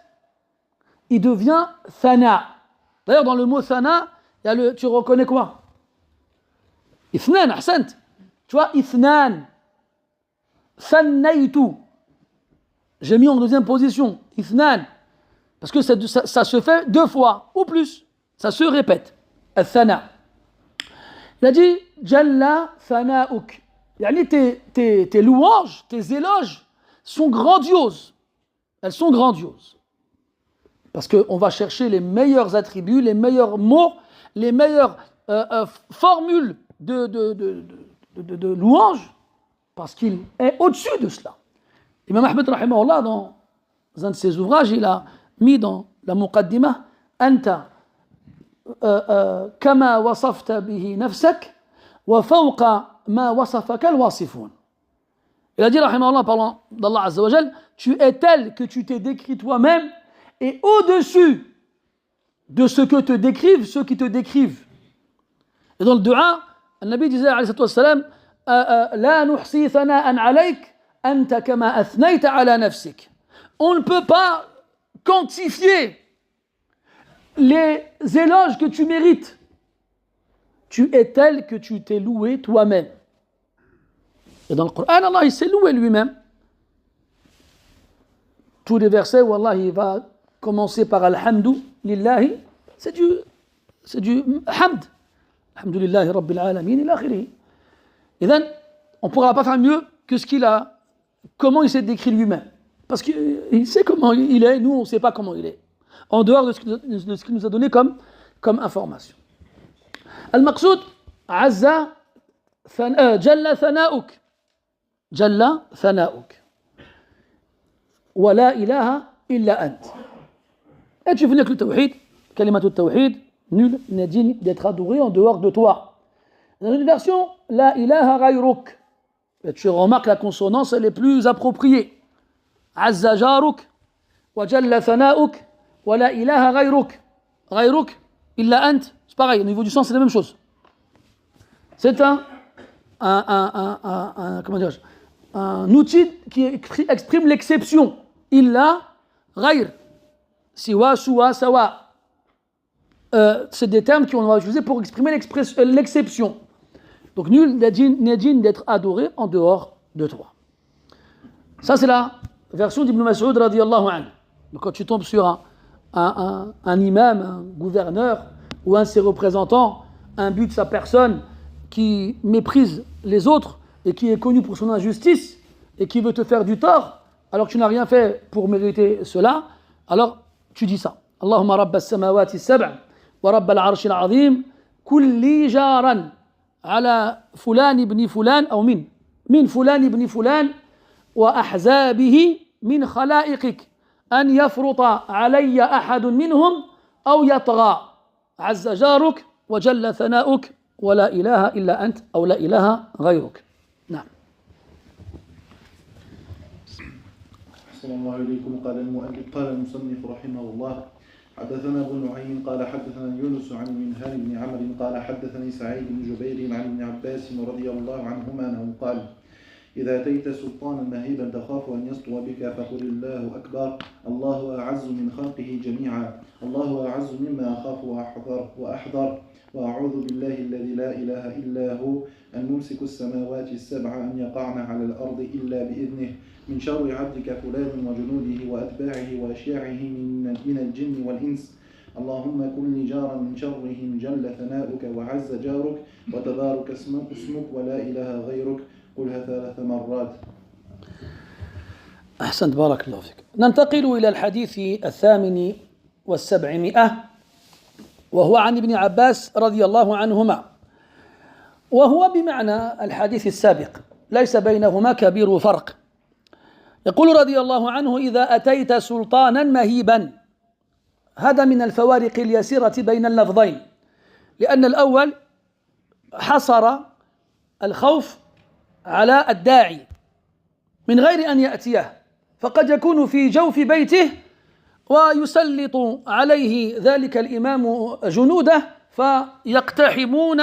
il devient thana. D'ailleurs, dans le mot thana, tu reconnais quoi? Ithnan, ahsant. Tu vois, ithnan. Thannaytu. J'ai mis en deuxième position. Ithnan. Parce que ça se fait deux fois ou plus. Ça se répète. Al-thana. Il a dit Jalla thana'uk. Yani tes louanges, tes éloges sont grandioses. Elles sont grandioses. Parce qu'on va chercher les meilleurs attributs, les meilleurs mots, les meilleures formules de louange, parce qu'il est au-dessus de cela. Imam Ahmed, rahimahullah, dans un de ses ouvrages, il a mis dans la muqaddimah Anta kama wasafta bihi nafsak wa fawqa ma wasafaka al-wasifun. Il a dit, rahimahullah, parlant d'Allah Azza wa Jal, tu es tel que tu t'es décrit toi-même et au-dessus de ce que te décrivent ceux qui te décrivent. Et dans le dua, le Nabi disait alayhi salatu wassalam, la nuhsi thana'an alayk, anta kama athnayta ala nafsik. On ne peut pas quantifier les éloges que tu mérites. Tu es tel que tu t'es loué toi-même. Et dans le Coran, Allah il s'est loué lui-même. Tous les versets où Allah il va commencer par Alhamdu lillahi, c'est du hamd. Alhamdulillahi rabbil alamin ila akhirih. Et donc, on ne pourra pas faire mieux que ce qu'il a, comment il s'est décrit lui-même. Parce qu'il sait comment il est, nous on ne sait pas comment il est. En dehors de ce qu'il nous a donné comme information. Al-Maqsoud, Azza, Jalla Thana'uk. Jalla Thana'uk. Wa la ilaha illa ant. Et tu venais avec le tawhid, kalimatul tawhid, nul n'est digne d'être adoré en dehors de toi. Dans une version, la ilaha ghayruk. Et tu remarques la consonance, elle est plus appropriée. Azza jaruk, wa jalla thana'uk, wa la ilaha ghayruk. Ghayruk, illa ant. C'est pareil, au niveau du sens, c'est la même chose. C'est un outil qui exprime l'exception. Illa ghayr. Siwa, suwa, sawa. C'est des termes qu'on va utiliser pour exprimer l'exception. Donc nul n'est digne d'être adoré en dehors de toi. Ça c'est la version d'Ibn Mas'ud radiyallahu anhu. Donc quand tu tombes sur un imam, un gouverneur ou un de ses représentants, imbu de sa personne qui méprise les autres et qui est connu pour son injustice et qui veut te faire du tort alors que tu n'as rien fait pour mériter cela, alors tu dis ça. Allahumma rabba as-samawati as-sab'a wa rabba al-'arshi al-'azim kulli jaran على فلان ابن فلان أو من فلان ابن فلان وأحزابه من خلائقك أن يفرط علي أحد منهم أو يطغى عز جارك وجل ثناؤك ولا إله إلا أنت أو لا إله غيرك. نعم. أحسن الله إليكم. قال المصنف رحمه الله حدثنا أبو نعيم قال حدثنا يونس عن منهال بن عمرو قال حدثني سعيد بن جبير عن ابن عباس رضي الله عنهما أنه قال إذا أتيت سلطانا مهيبا تخاف أن يسطو بك فقل الله أكبر الله أعز من خلقه جميعا الله أعز مما أخاف وأحذر وأعوذ بالله الذي لا إله إلا هو الممسك السماوات السبع أن يقعن على الأرض إلا بإذنه من شر عبدك فلان وجنوده وأتباعه وأشياعه من الجن والإنس اللهم كن لي جارا من شرهم جل ثناؤك وعز جارك وتبارك اسمك ولا إله غيرك قلها 3 مرات. أحسنت بارك الله فيك. ننتقل إلى الحديث 78 وهو عن ابن عباس رضي الله عنهما وهو بمعنى الحديث السابق ليس بينهما كبير فرق. يقول رضي الله عنه إذا أتيت سلطانا مهيبا. هذا من الفوارق اليسيرة بين اللفظين لأن الأول حصر الخوف على الداعي من غير أن يأتيه فقد يكون في جوف بيته ويسلط عليه ذلك الإمام جنوده فيقتحمون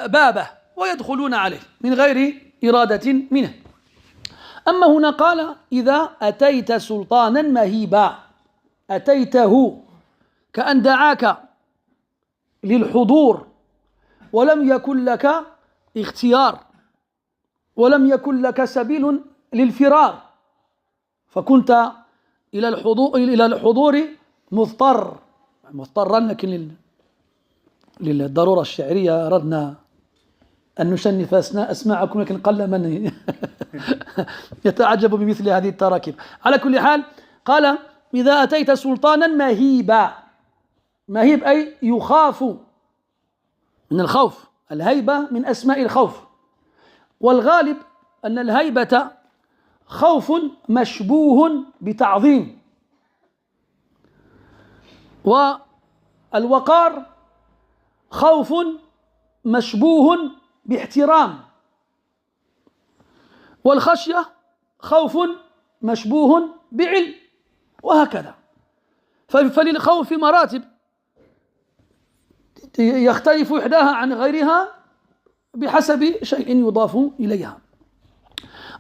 بابه ويدخلون عليه من غير إرادة منه. أما هنا قال إذا أتيت سلطانا مهيبا أتيته كأن دعاك للحضور ولم يكن لك اختيار ولم يكن لك سبيل للفرار فكنت إلى الحضور مضطرا لكن للضرورة الشعرية أردنا أن نشنف أسماعكم لكن قل من يتعجب بمثل هذه التراكيب. على كل حال قال إذا أتيت سلطانا مهيبا. مهيب أي يخاف من الخوف. الهيبة من أسماء الخوف والغالب أن الهيبة خوف مشبوه بتعظيم والوقار خوف مشبوه باحترام والخشية خوف مشبوه بعلم وهكذا. فللخوف مراتب يختلف إحداها عن غيرها بحسب شيء يضاف إليها.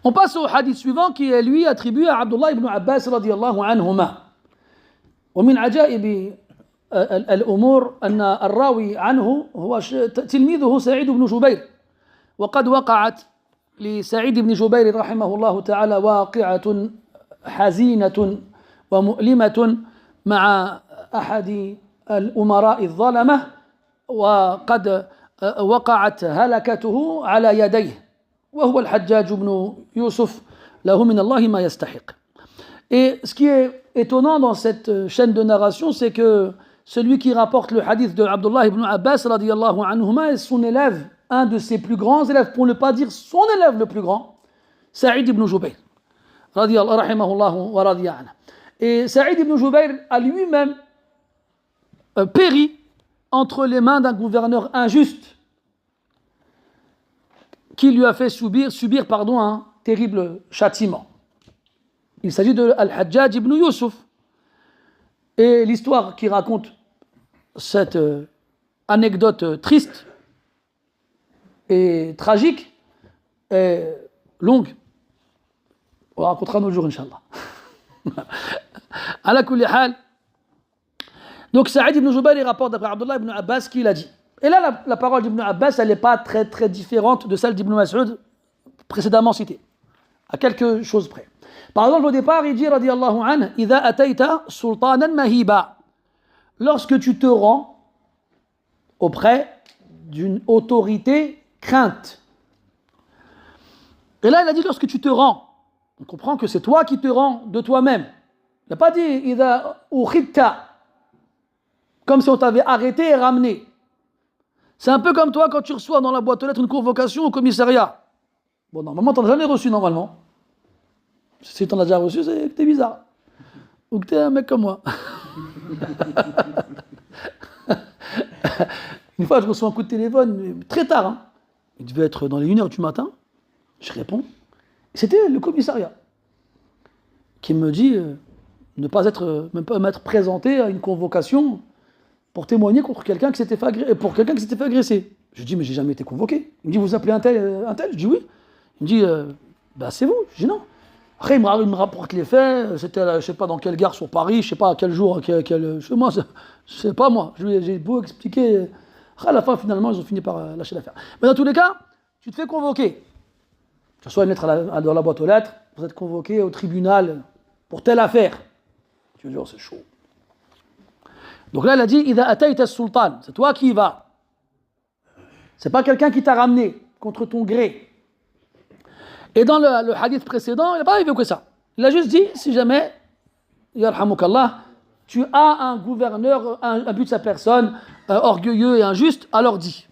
On passe au hadith suivant qui est lui attribué à Abdullah ibn Abbas radiyallahu anhuma. ومن عجائب الأمور أن الراوي عنه هو تلميذه سعيد بن جبير، وقد وقعت لسعيد بن جبير رحمه الله تعالى واقعة حزينة ومؤلمة مع أحد الأمراء الظلمة، وقد وقعت هلكته على يديه، وهو الحجاج بن يوسف له من الله ما يستحق. Et ce qui est étonnant dans cette chaîne de narration, c'est que celui qui rapporte le hadith de Abdullah ibn Abbas radiyallahu anhuma est son élève, un de ses plus grands élèves, pour ne pas dire son élève le plus grand, Saïd ibn Jubayr radiyallahu rahimahullah wa radiya anhu. Et Saïd ibn Jubayr a lui-même péri entre les mains d'un gouverneur injuste qui lui a fait subir un terrible châtiment. Il s'agit de Al-Hajjaj ibn Yusuf. Et l'histoire qui raconte cette anecdote triste et tragique est longue. On la racontera un autre jour, Inch'Allah. Ala kulli hal. Donc Saïd ibn Jubayr rapporte d'après Abdullah ibn Abbas qu'il a dit. Et là, la parole d'Ibn Abbas, elle n'est pas très très différente de celle d'Ibn Mas'ud précédemment citée, à quelque chose près. Par exemple, au départ, il dit, radiyallahu anhu, Idha atayta sultanan mahiba. Lorsque tu te rends auprès d'une autorité crainte. Et là, il a dit, lorsque tu te rends. On comprend que c'est toi qui te rends de toi-même. Il n'a pas dit, Idha ukhidta, comme si on t'avait arrêté et ramené. C'est un peu comme toi quand tu reçois dans la boîte aux lettres une convocation au commissariat. Bon, normalement, tu n'en as jamais reçu, normalement. Si tu en as déjà reçu, c'est que t'es bizarre. Ou que t'es un mec comme moi. Une fois, je reçois un coup de téléphone, très tard. Hein. Il devait être dans les 1h du matin. Je réponds. C'était le commissariat qui me dit même pas m'être présenté à une convocation pour témoigner contre quelqu'un qui s'était fait agresser. Je dis, mais j'ai jamais été convoqué. Il me dit, vous appelez un tel? Je dis, oui. Il me dit, c'est vous. Je dis, non. Après, il me rapporte les faits. C'était, je ne sais pas dans quelle gare sur Paris, je ne sais pas à quel jour, moi, c'est pas moi. J'ai beau expliquer. À la fin, finalement, ils ont fini par lâcher l'affaire. Mais dans tous les cas, tu te fais convoquer. Tu reçois une lettre dans la boîte aux lettres, vous êtes convoqué au tribunal pour telle affaire. Tu veux dire, c'est chaud. Donc là, il a dit, Idha atayta sultan, c'est toi qui y vas. C'est pas quelqu'un qui t'a ramené contre ton gré. Et dans le hadith précédent, il n'a pas arrivé que ça. Il a juste dit, si jamais, yarhamukallah, tu as un gouverneur, un but de sa personne, orgueilleux et injuste, alors dis.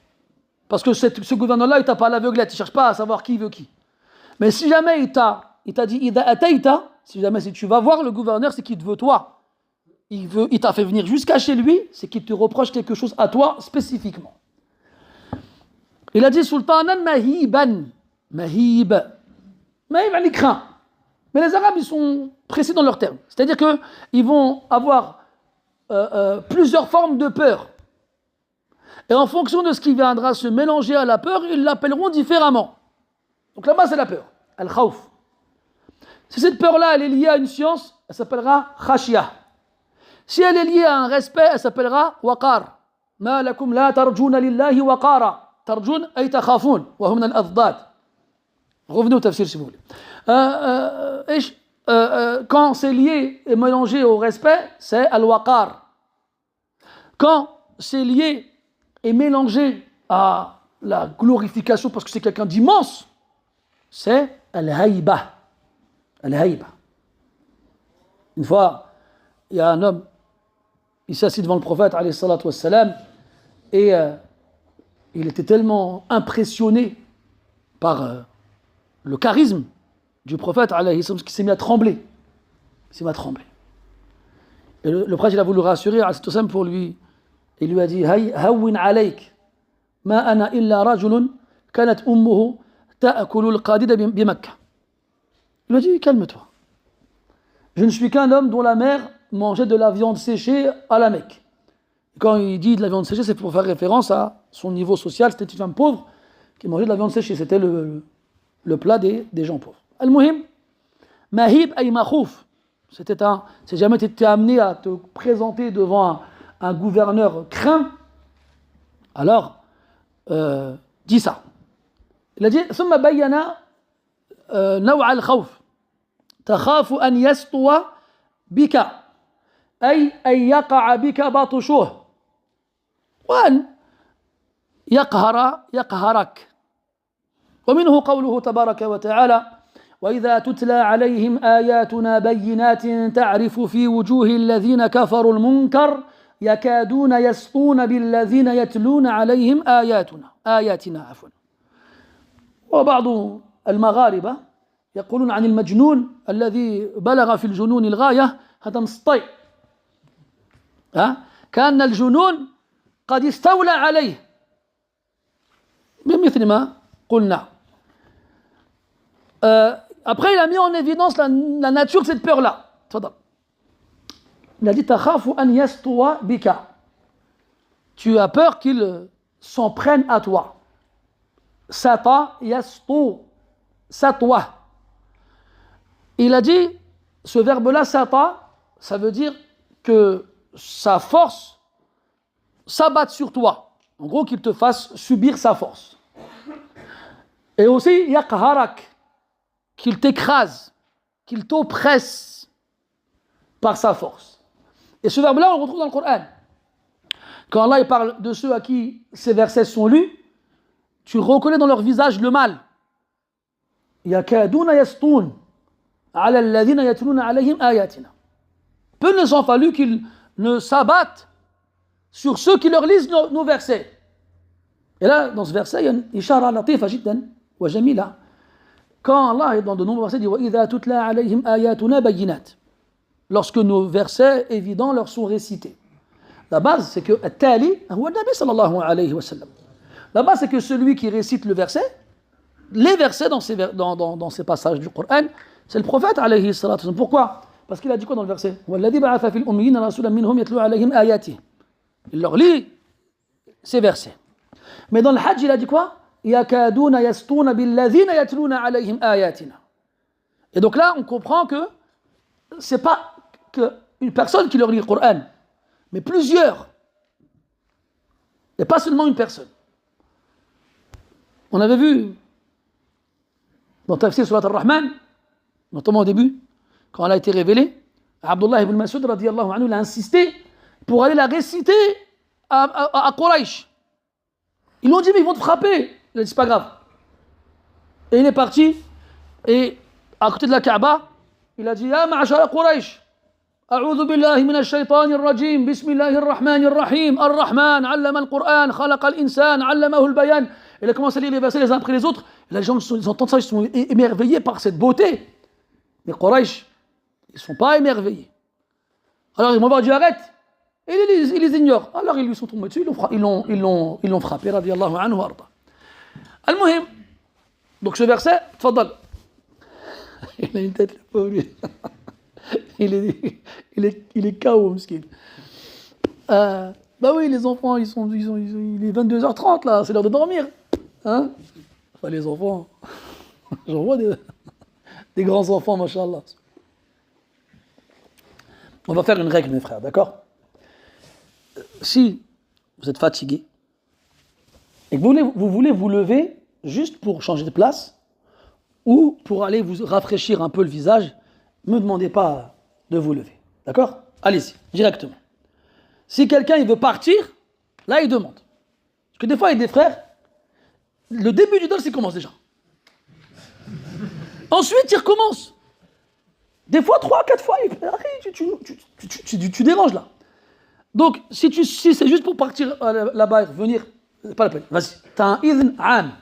Parce que ce gouverneur-là, il t'a pas à l'aveuglette, il cherche pas à savoir qui veut qui. Mais si jamais il t'a dit, Idha atayta, si tu vas voir le gouverneur, c'est qu'il te veut toi. Il t'a fait venir jusqu'à chez lui, c'est qu'il te reproche quelque chose à toi spécifiquement. Il a dit sultanan mahiban. Mahib. Mahib, il craint. Mais les Arabes, ils sont précis dans leurs termes. C'est-à-dire qu'ils vont avoir plusieurs formes de peur. Et en fonction de ce qui viendra se mélanger à la peur, ils l'appelleront différemment. Donc là-bas, c'est la peur. Al-khawf. Si cette peur-là, elle est liée à une science, elle s'appellera khashiyah. Si elle est liée à un respect, elle s'appellera waqar. Ma lakum la tarjuna lillahi waqara. Tarjun ay takhafoun. Wa hum min al-adad. Revenez au tafsir si vous voulez. Quand c'est lié et mélangé au respect, c'est al-waqar. Quand c'est lié et mélangé à la glorification parce que c'est quelqu'un d'immense, c'est al-hayba. Al-hayba. Une fois, il y a un homme, il s'assit devant le prophète, alayhi salatu wassalam, et il était tellement impressionné par le charisme du prophète, alayhi sallam, qu'il s'est mis à trembler. Et le prophète, il a voulu rassurer, alayhi sallam, pour lui. Il lui a dit, hawwin alayk, ma ana illa rajulun, kanat ummuhu ta'akulu al-qadida bi Makkah. Il lui a dit, calme-toi. Je ne suis qu'un homme dont la mère mangeait de la viande séchée à la Mecque. Quand il dit de la viande séchée, c'est pour faire référence à son niveau social. C'était une femme pauvre qui mangeait de la viande séchée. C'était le plat des gens pauvres. Al-Muhim, Mahib ay makhouf. Si jamais tu étais amené à te présenter devant un gouverneur craint, alors dis ça. Il a dit ثم بين نوع الخوف تخاف أن يسطو بك أي أن يقع بك بطشه وأن يقهرك ومنه قوله تبارك وتعالى وإذا تتلى عليهم آياتنا بينات تعرف في وجوه الذين كفروا المنكر يكادون يسطون بالذين يتلون عليهم آياتنا وبعض المغاربة يقولون عن المجنون الذي بلغ في الجنون الغاية هذا مسطي كأن الجنون قد استولى عليه بمثل ما قلنا. Après, il a mis en évidence la nature de cette peur-là. Il a dit takhafu an yastuwa bika. Tu as peur qu'il s'en prenne à toi. Sata yastu satwa. Il a dit, ce verbe-là, sata, ça veut dire que sa force s'abatte sur toi. En gros, qu'il te fasse subir sa force. Et aussi, yaqharak, qu'il t'écrase, qu'il t'oppresse par sa force. Et ce verbe-là, on le retrouve dans le Coran. Quand Allah il parle de ceux à qui ces versets sont lus, tu reconnais dans leur visage le mal. Yakaduna yastoun ala alladhina yatluna alayhim ayatina. Peu ne s'en fallu qu'ils ne s'abattent sur ceux qui leur lisent nos versets. Et là, dans ce verset, il y a une ishara latifa jiddan wa jamila. Quand Allah, dans de nombreux versets, dit وَإِذَا تُتْلَى عَلَيْهِمْ آيَاتُنَا بَيِّنَاتٍ. Lorsque nos versets évidents leur sont récités. La base, c'est que At-Tali, huwa Nabi sallallahu alayhi wa sallam. La base, c'est que celui qui récite le verset, les versets dans ces passages du Coran, c'est le prophète alayhi salatu wa sallam. Pourquoi? Parce qu'il a dit quoi dans le verset? وَالَّذِي بَعَثَ فِي الْأُمِّيِّينَ رَسُولًا مِّنْهُمْ يَتْلُو عَلَيْهِمْ آيَاتِهِ. Il leur lit ces versets. Mais dans le Hajj, il a dit quoi? يَكَادُونَ يَسْطُونَ بِالَّذِينَ يَتْلُونَ عَلَيْهِمْ آيَاتِنَا. Et donc là, on comprend que c'est pas qu'une personne qui leur lit le Coran, mais plusieurs. Et pas seulement une personne. On avait vu dans Tafsir Surat Ar-Rahman, notamment au début, quand elle a été révélée, Abdullah ibn Mas'ud radiyallahu anhu, il a insisté pour aller la réciter à Quraysh. Ils lui ont dit, mais ils vont te frapper. Il a dit, c'est pas grave. Et il est parti, et à côté de la Kaaba, il a dit, Ya ma'ashara Quraysh, أعوذ بالله من الشيطان الرجيم بسم الله الرحمن الرحيم الرحمن علم القرآن خلق الإنسان علمه البيان. Il a commencé à lire les versets les uns après les autres. Et les gens, ils entendent ça, ils sont émerveillés par cette beauté. Mais Quraysh, ils ne sont pas émerveillés. Alors ils m'ont dit arrête. Et ils les ignorent. Alors ils lui sont tombés dessus, ils l'ont frappé. Radiyallahu anhu arda. Al-Muhim. Donc ce verset, tfaddal. Il a une tête, le pauvre lui. Il est KO, miskin. Bah oui, les enfants, il est 22h30 là, c'est l'heure de dormir. Hein? Enfin, les enfants, j'en vois des grands enfants, machallah. On va faire une règle, mes frères, d'accord? Si vous êtes fatigué et que vous voulez vous lever juste pour changer de place ou pour aller vous rafraîchir un peu le visage, ne me demandez pas de vous lever. D'accord? Allez-y, directement. Si quelqu'un il veut partir, là il demande. Parce que des fois il y a des frères, le début du dars il commence déjà. Ensuite il recommence. Des fois 3-4 fois, tu déranges là. Donc si c'est juste pour partir là-bas et revenir, c'est pas la peine. Vas-y, tu as un idhn am.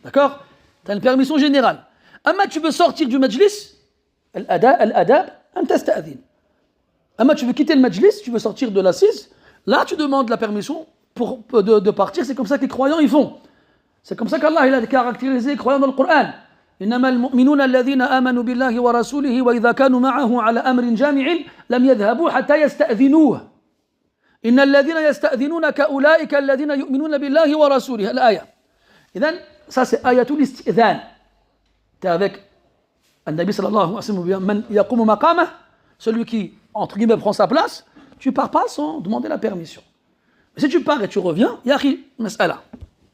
D'accord? Tu as une permission générale. Amma tu veux sortir du majlis, al-adab, an tasta'dhin. Amma tu veux quitter le majlis, tu veux sortir de l'assise, là tu demandes la permission de partir. C'est comme ça que les croyants ils font. C'est comme ça qu'Allah il a caractérisé les croyants dans le Coran. إنما المؤمنون الذين آمنوا بالله ورسوله وإذا كانوا معه على أمر جامع لم يذهبوا حتى يستأذنوه. إن الذين يستأذنونك أولئك الذين يؤمنون بالله ورسوله الآية. إذن ça c'est ayatul istidhan. T'es avec Nabi sallallahu alayhi wa sallam, man yaqumu maqamah, celui qui entre guillemets prend sa place, tu pars pas sans demander la permission. Mais si tu pars et tu reviens, ya akhi, mas'ala.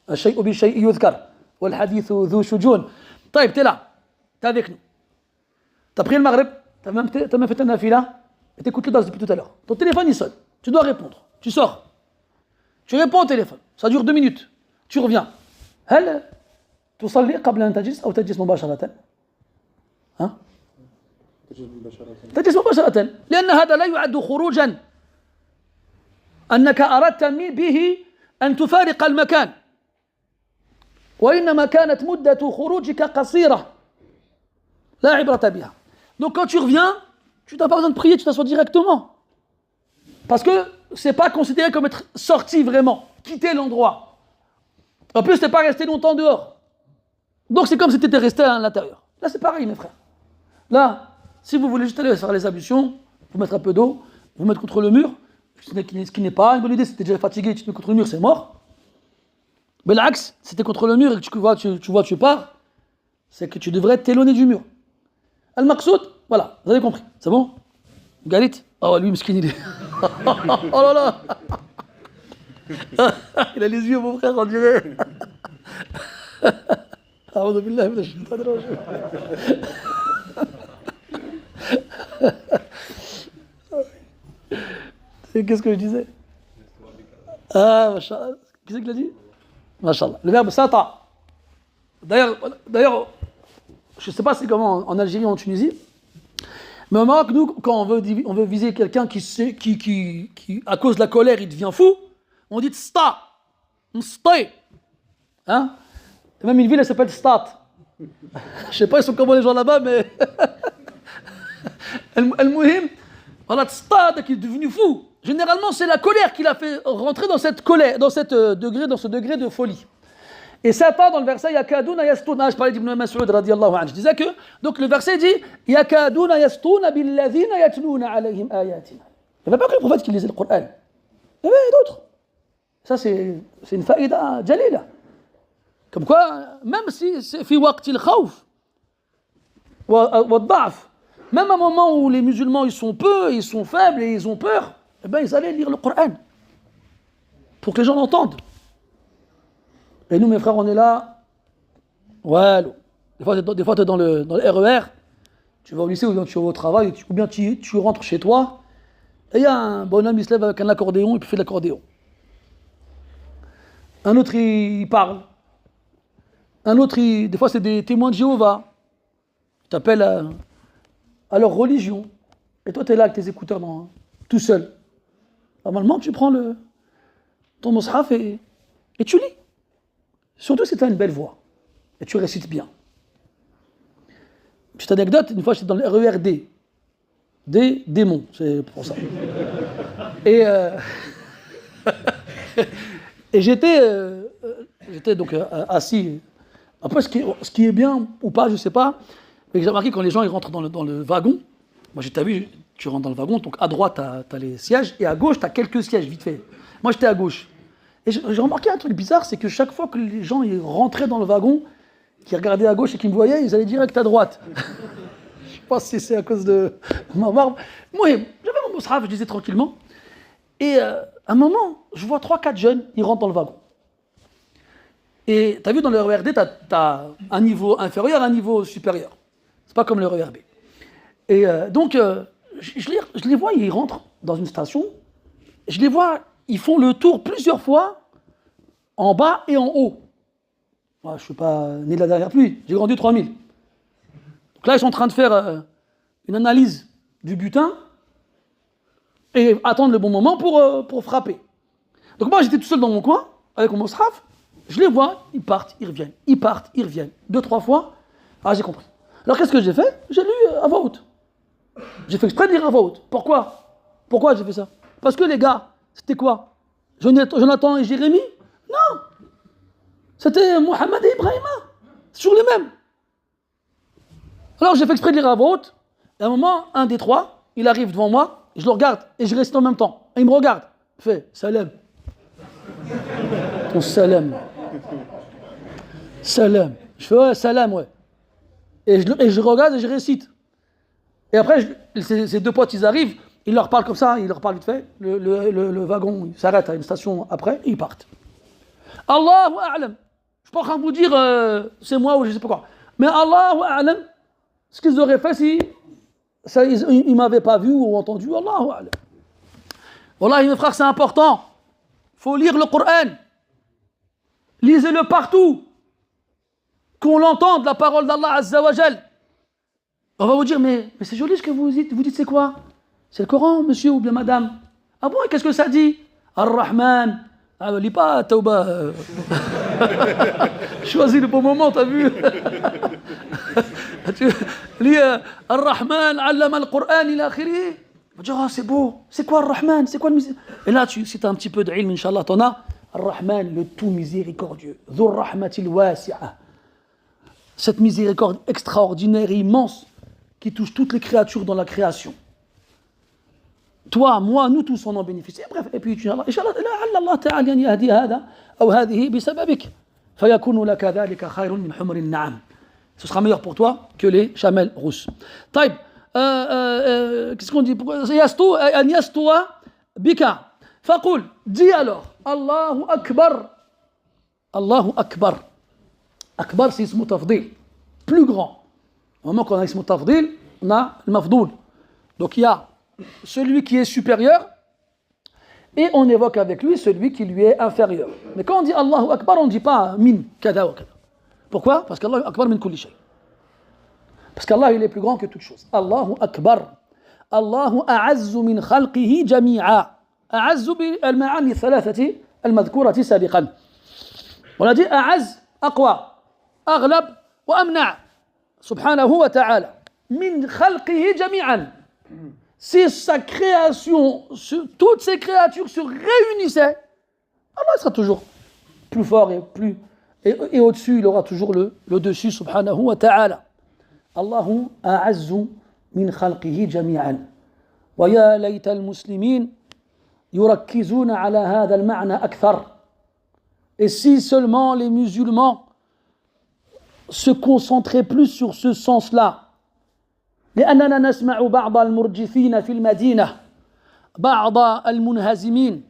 الشيء بالشيء يذكر والحديث ذو شجون. طيب t'es là, t'es avec nous. T'as pris le maghrib, t'as même fait un nafila, et t'écoutes le dars depuis tout à l'heure. Ton téléphone il sonne, tu dois répondre. Tu sors, tu réponds au téléphone, ça dure 2 minutes, tu reviens. هل تصلي قبل أن تجلس أو تجلس مباشرة؟ ها؟ تجلس مباشرة، لأن هذا لا يعد خروجا، أنك أردت به أن تفارق المكان، وإنما كانت مدة خروجك قصيرة لا عبرة بها. Donc quand tu reviens, tu n'as pas besoin de prier, tu t'assois directement. Parce que ce n'est pas considéré comme être sorti vraiment, quitter l'endroit. En plus, tu n'es pas resté longtemps dehors. Donc c'est comme si tu étais resté à l'intérieur. Là c'est pareil mes frères. Là, si vous voulez juste aller faire les ablutions, vous mettre un peu d'eau, vous mettre contre le mur, ce qui n'est pas une bonne idée, si tu es déjà fatigué, tu te mets contre le mur, c'est mort. Mais l'axe, si tu es contre le mur et que tu pars, c'est que tu devrais t'éloigner du mur. Al-Maqsoud, voilà, vous avez compris, c'est bon? Galit? Oh lui, miskin, il est... oh là là. Il a les yeux, mon frère, on dirait. أعوذ بالله من الشيطان الرجيم. Qu'est-ce que je disais? Ah, machallah. Qui c'est qui l'a dit? Machallah. Le verbe sata. D'ailleurs, je ne sais pas c'est comment en Algérie ou en Tunisie, mais au Maroc, nous, quand on veut viser quelqu'un qui, à cause de la colère, il devient fou, on dit sta. Mstai. Hein? Même une ville, elle s'appelle Stat. Je ne sais pas, ils sont comment les gens là-bas, mais... Al-Muhim, voilà, Stat qui est devenu fou. Généralement, c'est la colère qui l'a fait rentrer dans cette colère, dans ce degré de folie. Et Satan, dans le verset, Yakaduna yastuna, je parlais d'Ibn Mas'ud radiyallahu anhu, je disais que, donc le verset dit, Yakaduna yastuna billadhina yatluna alayhim ayatina. Il n'y avait pas que le prophète qui lisait le Coran. Il y avait d'autres. Ça, c'est une faïda jalila. Comme quoi, même si c'est fi waqtil khawf wa dha'f, même à un moment où les musulmans ils sont peu, ils sont faibles et ils ont peur, eh ben ils allaient lire le Coran pour que les gens l'entendent. Et nous mes frères, on est là, ouais, des fois tu es dans le RER, tu vas au lycée ou bien tu vas au travail, ou bien tu rentres chez toi, et il y a un bonhomme, il se lève avec un accordéon et puis fait de l'accordéon. Un autre il parle. Un autre, des fois c'est des témoins de Jéhovah, ils t'appellent à leur religion, et toi tu es là avec tes écouteurs tout seul. Normalement tu prends ton mushaf et tu lis. Surtout si tu as une belle voix, et tu récites bien. Petite anecdote, une fois j'étais dans le RERD, des démons, c'est pour ça. Et j'étais donc assis. Après, ce qui est bien ou pas, je ne sais pas, mais j'ai remarqué quand les gens ils rentrent dans le wagon, moi j'ai vu, tu rentres dans le wagon, donc à droite tu as les sièges, et à gauche tu as quelques sièges, vite fait. Moi j'étais à gauche. Et j'ai remarqué un truc bizarre, c'est que chaque fois que les gens ils rentraient dans le wagon, qui regardaient à gauche et qui me voyaient, ils allaient direct à droite. Je ne sais pas si c'est à cause de ma barbe. Moi, j'avais mon mushaf, je disais tranquillement, et à un moment, je vois 3-4 jeunes, ils rentrent dans le wagon. Et tu as vu, dans le RERD, tu as un niveau inférieur, un niveau supérieur. C'est pas comme le RERB. Et donc, je les vois, ils rentrent dans une station. Je les vois, ils font le tour plusieurs fois, en bas et en haut. Moi, je ne suis pas né de la dernière pluie, j'ai grandi 3000. Donc là, ils sont en train de faire une analyse du butin et attendre le bon moment pour frapper. Donc moi, j'étais tout seul dans mon coin, avec mon mushaf. Je les vois, ils partent, ils reviennent, ils partent, ils reviennent. 2-3 fois, j'ai compris. Alors qu'est-ce que j'ai fait? J'ai lu à voix haute. J'ai fait exprès de lire à voix haute. Pourquoi j'ai fait ça? Parce que les gars, c'était quoi? Jonathan et Jérémie? Non. C'était Mohamed et Ibrahima. C'est toujours les mêmes. Alors j'ai fait exprès de lire à voix haute. Et à un moment, un des trois, il arrive devant moi, je le regarde et je récite en même temps. Et il me regarde. Fais salam. Ton salam. Salam. Je fais ouais, salam, ouais. Et je regarde et je récite. Et après, ces deux potes, ils arrivent, ils leur parlent comme ça, ils leur parlent vite fait. Le wagon il s'arrête à une station après, et ils partent. Allahu a'lam. Je suis pas en train de vous dire c'est moi ou je sais pas quoi. Mais Allahu a'lam, ce qu'ils auraient fait si ils m'avaient pas vu ou entendu, Allahu a'lam. Wallahi, mes frères, c'est important. Il faut lire le Coran. Lisez-le partout. Qu'on l'entende, la parole d'Allah Azza wa Jal. On va vous dire, mais c'est joli ce que vous dites. Vous dites, c'est quoi? C'est le Coran, monsieur ou bien madame. Ah bon, et qu'est-ce que ça dit? Ar-Rahman. Ah, lis pas, Tauba. Choisis le bon moment, t'as vu? Tu lis Ar-Rahman, Allama al-Qur'an, ila akhiri. On va dire, ah, c'est beau. C'est quoi Ar-Rahman? C'est quoi le miséricorde? Et là, si tu as un petit peu d'ilm, Inch'Allah, t'en as. Ar-Rahman, le tout miséricordieux. Dhur rahmatil wasi'a. Cette miséricorde extraordinaire et immense qui touche toutes les créatures dans la création. Toi, moi, nous tous on en bénéficie. Bref, et puis Inch'Allah, Allah ta'ala yahdi hada ou hadhihi bisababik. Fayakunu laka dhalika khayrun min humri an-na'am. Ce sera meilleur pour toi que les chamelles rousses. Taïb, qu'est-ce qu'on dit? An yastoua bika. Faqul, dis alors, Allahu Akbar. Allahu Akbar. Akbar, c'est ismu tafdil, plus grand. Au moment qu'on a ismu tafdil, on a le mafdoul. Donc il y a celui qui est supérieur et on évoque avec lui celui qui lui est inférieur. Mais quand on dit Allahu Akbar, on ne dit pas min kada ou kada. Pourquoi? Parce qu'Allahu Akbar min kulli shay. Parce qu'Allah il est plus grand que toute chose. Allahu Akbar. Allahu a'azzu min khalqihi jami'a. A'azzu bil ma'ani thalathati al-madhkurati sabiqan. On a dit a'azz aqwa. أغلب وأمنع سبحانه وتعالى من خلقه جميعا. Si sa création, toutes ces créatures se réunissaient, Allah sera toujours plus fort et au-dessus, il aura toujours le dessus subhanahu wa ta'ala. Allahu a'azzu min khalqihi jami'an. Wa ya layta al-muslimin yurakkizuna ala hadha al-ma'na akthar. Et si seulement les musulmans se concentrer plus sur ce sens-là. لأننا نسمع بعض المرجفين في المدينة بعض المنهزمين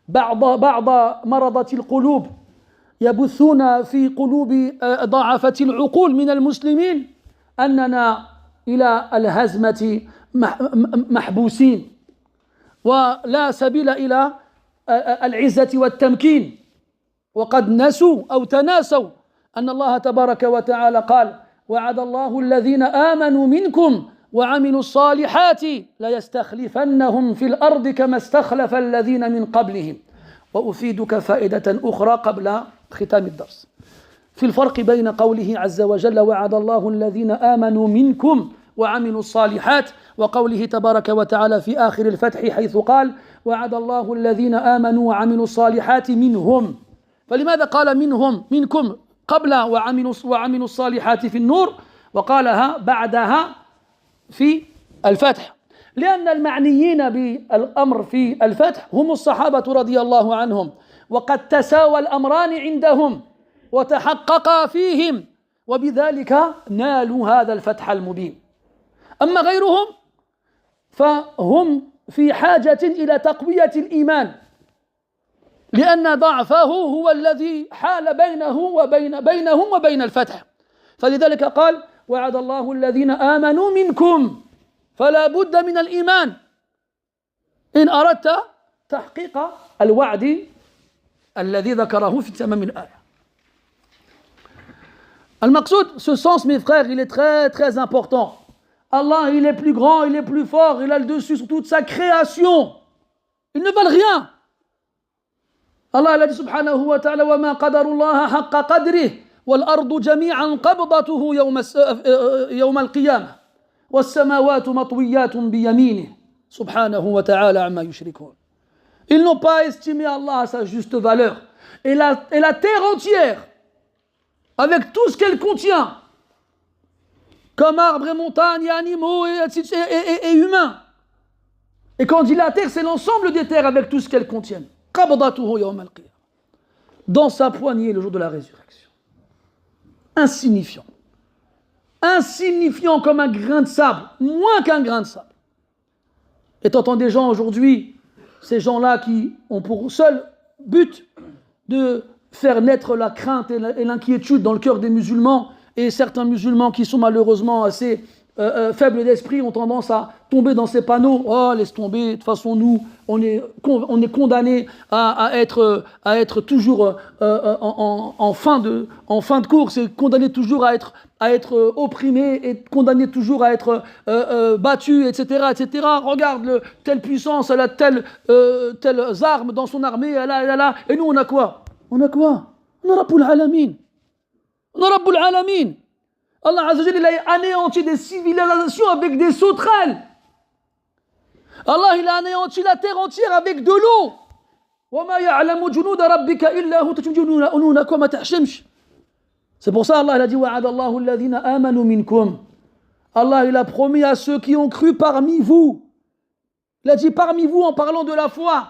بعض مرضى القلوب يبثون في قلوب ضعفة العقول من المسلمين أننا إلى الهزمة محبوسين ولا سبيل إلى العزة والتمكين وقد نسوا أو تناسوا أن الله تبارك وتعالى قال وعد الله الذين آمنوا منكم وعملوا الصالحات ليستخلفنهم في الأرض كما استخلف الذين من قبلهم وأفيدك فائدة أخرى قبل ختام الدرس في الفرق بين قوله عز وجل وعد الله الذين آمنوا منكم وعملوا الصالحات وقوله تبارك وتعالى في آخر الفتح حيث قال وعد الله الذين آمنوا وعملوا الصالحات منهم. فلماذا قال منكم قبل وعملوا الصالحات في النور وقالها بعدها في الفتح؟ لأن المعنيين بالأمر في الفتح هم الصحابة رضي الله عنهم وقد تساوى الأمران عندهم وتحققا فيهم وبذلك نالوا هذا الفتح المبين. أما غيرهم فهم في حاجة إلى تقوية الإيمان لأن ضعفه هو الذي حال بينهم وبين الفتح. فلذلك قال وعد الله الذين آمنوا منكم فلا بد من الإيمان إن أردت تحقيق الوعد الذي ذكره في تمام الآية. المقصود, ce sens mes frères, il est très très important. Allah, il est plus grand, il est plus fort, il a le dessus sur toute sa création. Ils ne valent rien. Allah a dit subhanahu wa ta'ala وَمَا قَدَرُ اللَّهَ حَقَّ قَدْرِهِ وَالْأَرْضُ جَمِيعًا قَبْضَتُهُ يوم القيامة والسماوات مطويات بيمينه سبحانه وتعالى عما يشركون. Ils n'ont pas estimé Allah à sa juste valeur. Et la terre entière, avec tout ce qu'elle contient, comme arbres et montagnes et animaux et humains, Et quand on dit la terre, c'est l'ensemble des terres avec tout ce qu'elles contiennent. Qabdatuhu yawm al-qiyamah. Dans sa poignée le jour de la résurrection. Insignifiant. Insignifiant comme un grain de sable, moins qu'un grain de sable. Et t'entends des gens aujourd'hui, ces gens-là qui ont pour seul but de faire naître la crainte et l'inquiétude dans le cœur des musulmans, et certains musulmans qui sont malheureusement assez faibles d'esprit ont tendance à tomber dans ces panneaux. Oh, laisse tomber, de toute façon nous, on est condamnés à être toujours en fin de course, et condamnés toujours à être opprimés, et condamnés toujours à être battus, etc., etc. Regarde, telle puissance, elle a telles armes dans son armée, elle a. Et nous, on a quoi? On a Rabbul Alamin. On a Rabbul Alamin. Allah Azza wa Jalla, il a anéanti des civilisations avec des sauterelles. Allah, il a anéanti la terre entière avec de l'eau. C'est pour ça Allah il a dit wa'adallahu alladhina amanu minkum. Allah il a promis à ceux qui ont cru parmi vous. Il a dit parmi vous en parlant de la foi.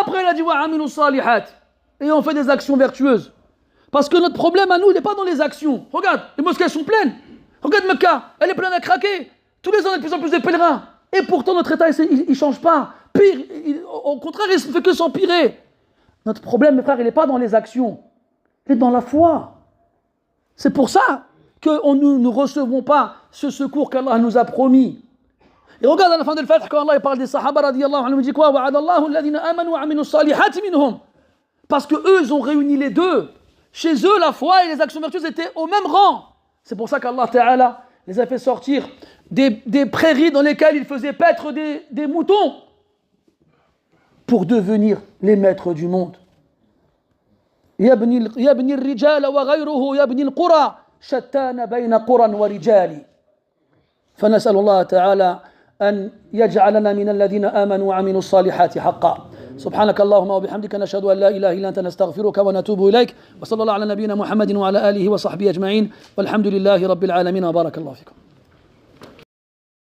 Après il a dit wa'amilu salihat. Et on fait des actions vertueuses. Parce que notre problème à nous, il n'est pas dans les actions. Regarde, les mosquées sont pleines. Regarde Mecca, elle est pleine à craquer. Tous les ans, il y a de plus en plus de pèlerins. Et pourtant, notre état, il ne change pas. Pire, au contraire, il ne fait que s'empirer. Notre problème, mes frères, il n'est pas dans les actions. Il est dans la foi. C'est pour ça que nous ne recevons pas ce secours qu'Allah nous a promis. Et regarde à la fin de l'Fath, quand Allah parle des Sahaba, radiyallahu anhum, il dit quoi? Wa'adallahu alladhina amanu wa aminu salihati minhum. Parce qu'eux, ils ont réuni les deux. Chez eux, la foi et les actions vertueuses étaient au même rang. C'est pour ça qu'Allah Ta'ala les a fait sortir des prairies dans lesquelles ils faisaient paître des moutons pour devenir les maîtres du monde. يبني الرجال وغيره يبني القرى شتان بين قرى ورجال. فنسأل الله تعالى أن يجعلنا من الذين آمنوا وعملوا الصالحات حقا. سبحانك اللهم وبحمدك نشهد أن لا إله إلا أنت نستغفرك ونتوب إليك وصلى الله على نبينا محمد وعلى آله وصحبه أجمعين والحمد لله رب العالمين وبارك الله فيكم.